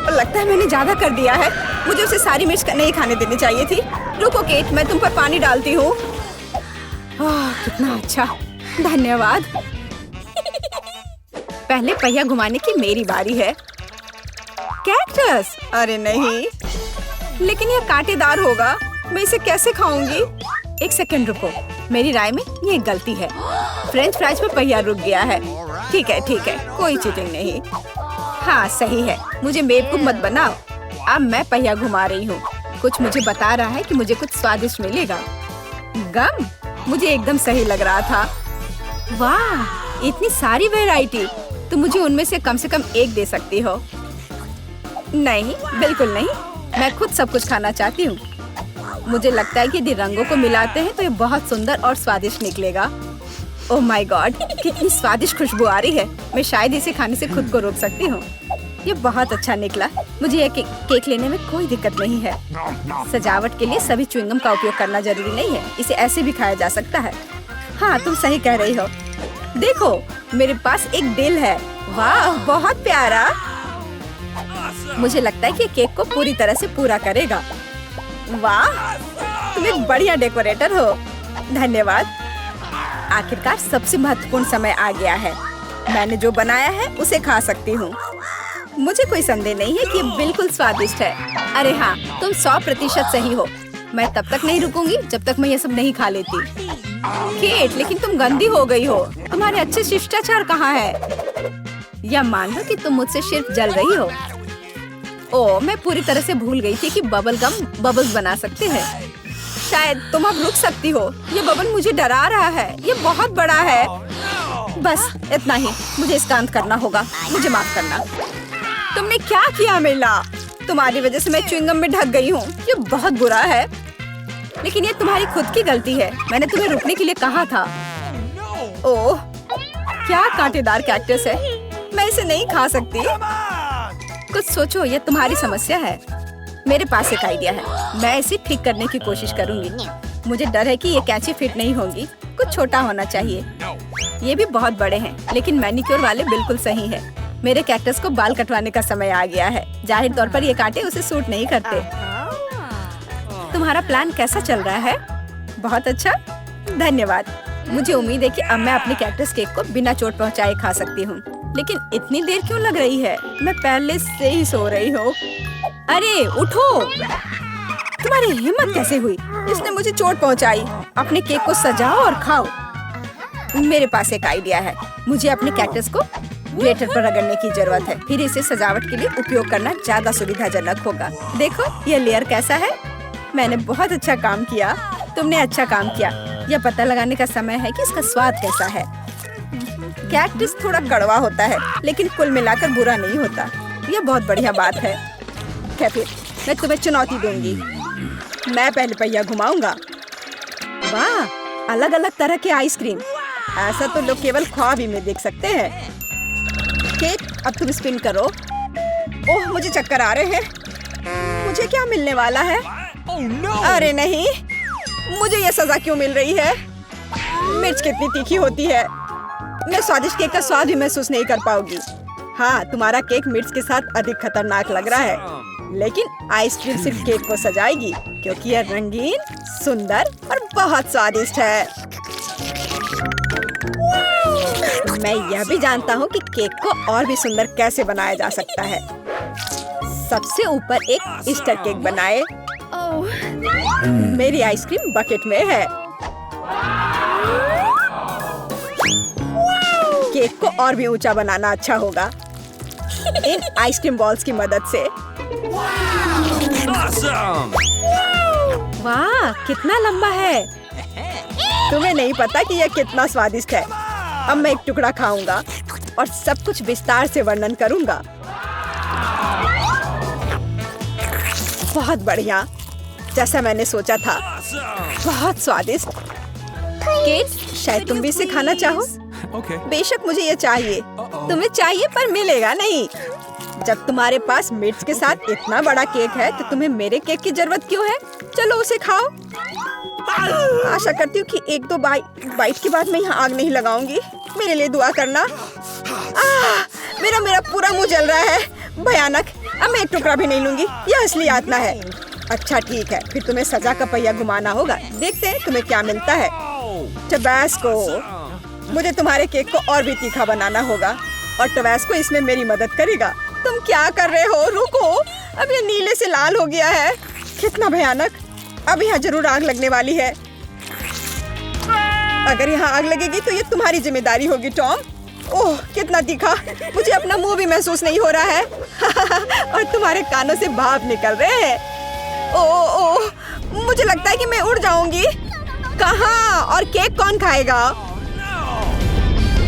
Speaker 1: लगता है मैंने ज्यादा कर दिया है। मुझे उसे सारी मिर्च नहीं खाने देनी चाहिए थी। रुको केट, मैं तुम पर पानी डालती हूँ। कितना अच्छा, धन्यवाद। पहले पहिया घुमाने की मेरी बारी है। कैक्टस? अरे नहीं, लेकिन यह कांटेदार होगा।
Speaker 3: मैं इसे कैसे खाऊंगी? एक सेकंड रुको, मेरी राय में ये एक गलती है। फ्रेंच फ्राइज में पहिया रुक गया है। ठीक है, कोई चीटिंग नहीं। हाँ सही है, मुझे बेवकूफ मत बनाओ। अब मैं पहिया घुमा रही हूँ। कुछ मुझे बता रहा है कि मुझे कुछ स्वादिष्ट मिलेगा। गम मुझे एकदम सही लग रहा था। वाह, इतनी सारी वैरायटी। तुम मुझे उनमें से कम एक दे सकती हो। नहीं, बिल्कुल नहीं, मैं खुद सब कुछ खाना चाहती हूँ। मुझे लगता है कि यदि रंगों को मिलाते हैं तो ये बहुत सुंदर और स्वादिष्ट निकलेगा। ओह माय गॉड, कितनी स्वादिष्ट खुशबू आ रही है। मैं शायद इसे खाने से खुद को रोक सकती हूँ। ये बहुत अच्छा निकला। मुझे ये केक लेने में कोई दिक्कत नहीं है। सजावट के लिए सभी च्युइंगम का उपयोग करना जरूरी नहीं है। इसे ऐसे भी खाया जा सकता है। हाँ, तुम सही कह रही हो। देखो, मेरे पास एक दिल है। वाह, बहुत प्यारा। मुझे लगता है कि केक को पूरी तरह से पूरा करेगा। वाह, तुम एक बढ़िया डेकोरेटर हो। धन्यवाद। आखिरकार सबसे महत्वपूर्ण समय आ गया है। मैंने जो बनाया है उसे खा सकती हूँ। मुझे कोई संदेह नहीं है कि ये बिल्कुल स्वादिष्ट है। अरे हाँ, तुम 100% सही हो। मैं तब तक नहीं रुकूंगी जब तक मैं ये सब नहीं खा लेती। केट, लेकिन तुम गंदी हो गई हो। तुम्हारे अच्छे शिष्टाचार कहाँ है? या मान लो कि तुम मुझसे सिर्फ जल रही हो। ओह, मैं पूरी तरह से भूल गई थी कि बबल गम बबल्स बना सकते हैं। शायद तुम अब रुक सकती हो। ये बबल मुझे डरा रहा है। ये बहुत बड़ा है। बस इतना ही, मुझे इसका अंत करना होगा। मुझे माफ करना। तुमने क्या किया मिला? तुम्हारी वजह से मैं च्युइंगम में ढक गई हूँ। ये बहुत बुरा है, लेकिन ये तुम्हारी खुद की गलती है। मैंने तुम्हें रुकने के लिए कहा था। ओह, क्या कांटेदार कैक्टस है। मैं इसे नहीं खा सकती। कुछ सोचो, ये तुम्हारी समस्या है। मेरे पास एक आइडिया है। मैं इसे ठीक करने की कोशिश करूंगी। मुझे डर है कि ये कैंची फिट नहीं होगी। कुछ छोटा होना चाहिए। ये भी बहुत बड़े हैं, लेकिन मैनिक्योर वाले बिल्कुल सही है। मेरे कैक्टस को बाल कटवाने का समय आ गया है। जाहिर तौर पर ये कांटे उसे सूट नहीं करते। तुम्हारा प्लान कैसा चल रहा है? बहुत अच्छा, धन्यवाद। मुझे उम्मीद है कि अब मैं अपने कैक्टस केक को बिना चोट पहुंचाए खा सकती हूँ। लेकिन इतनी देर क्यों लग रही है? मैं पहले से ही सो रही हूँ। अरे उठो, तुम्हारी हिम्मत कैसे हुई? इसने मुझे चोट पहुंचाई। अपने केक को सजाओ और खाओ। मेरे पास एक आइडिया है। मुझे अपने कैक्टस को ग्लेटर पर रगड़ने की जरूरत है। फिर इसे सजावट के लिए उपयोग करना ज्यादा सुविधाजनक होगा। देखो ये लेयर कैसा है। मैंने बहुत अच्छा काम किया। तुमने अच्छा काम किया। यह पता लगाने का समय है कि इसका स्वाद कैसा है। कैक्टस थोड़ा कड़वा होता है, लेकिन कुल मिलाकर बुरा नहीं होता। यह बहुत बढ़िया बात है। क्या फिर मैं तुम्हें चुनौती दूंगी। मैं पहले पहिया घुमाऊंगा। वाह, अलग अलग तरह के आइसक्रीम। ऐसा तो लोग केवल ख्वाब ही में देख सकते हैं। केक, अब तुम स्पिन करो। ओह, मुझे चक्कर आ रहे हैं। मुझे क्या मिलने वाला है? अरे नहीं, मुझे ये सजा क्यों मिल रही है? मिर्च कितनी तीखी होती है। मैं स्वादिष्ट केक का स्वाद भी महसूस नहीं कर पाऊंगी। हाँ, तुम्हारा केक मिर्च के साथ अधिक खतरनाक लग रहा है, लेकिन आइसक्रीम सिर्फ केक को सजाएगी, क्योंकि यह रंगीन, सुंदर और बहुत स्वादिष्ट है। मैं यह भी जानता हूँ कि केक को और भी सुंदर कैसे बनाया जा सकता है। सबसे ऊपर एक ईस्टर केक बनाए। मेरी आइसक्रीम बकेट में है। केक को और भी ऊंचा बनाना अच्छा होगा इन आइसक्रीम बॉल्स की मदद से।
Speaker 2: Awesome!
Speaker 3: वाह, कितना लंबा है।
Speaker 1: तुम्हें नहीं पता कि यह कितना स्वादिष्ट है। अब मैं एक टुकड़ा खाऊंगा और सब कुछ विस्तार से वर्णन करूंगा। बहुत बढ़िया, जैसा मैंने सोचा था। बहुत स्वादिष्ट। केट, शायद तुम भी इसे खाना चाहो।
Speaker 2: Okay.
Speaker 1: बेशक मुझे ये चाहिए। तुम्हें चाहिए पर मिलेगा नहीं। जब तुम्हारे पास मिर्च के साथ इतना बड़ा केक है तो तुम्हें मेरे केक की जरूरत क्यों है? चलो उसे खाओ। आशा करती हूँ कि एक दो बाइट के बाद मैं यहाँ आग नहीं लगाऊंगी। मेरे लिए दुआ करना। मेरा पूरा मुंह जल रहा है। भयानक। अब मैं एक टुकड़ा भी नहीं लूंगी। यह असली यातना है। अच्छा ठीक है, फिर तुम्हें सजा का पहिया घुमाना होगा। देखते हैं तुम्हें क्या मिलता है। टबैस्को। मुझे तुम्हारे केक को और भी तीखा बनाना होगा और टबैस्को इसमें मेरी मदद करेगा। तुम क्या कर रहे हो? रुको, अब ये नीले से लाल हो गया है। कितना भयानक। अब यहाँ जरूर आग लगने वाली है। अगर यहाँ आग लगेगी तो ये तुम्हारी जिम्मेदारी होगी टॉम। ओह कितना तीखा, मुझे अपना मुंह भी महसूस नहीं हो रहा है। और तुम्हारे कानों से भाप निकल रहे हैं। ओह मुझे लगता है कि मैं उड़ जाऊंगी। कहाँ? और केक कौन खाएगा?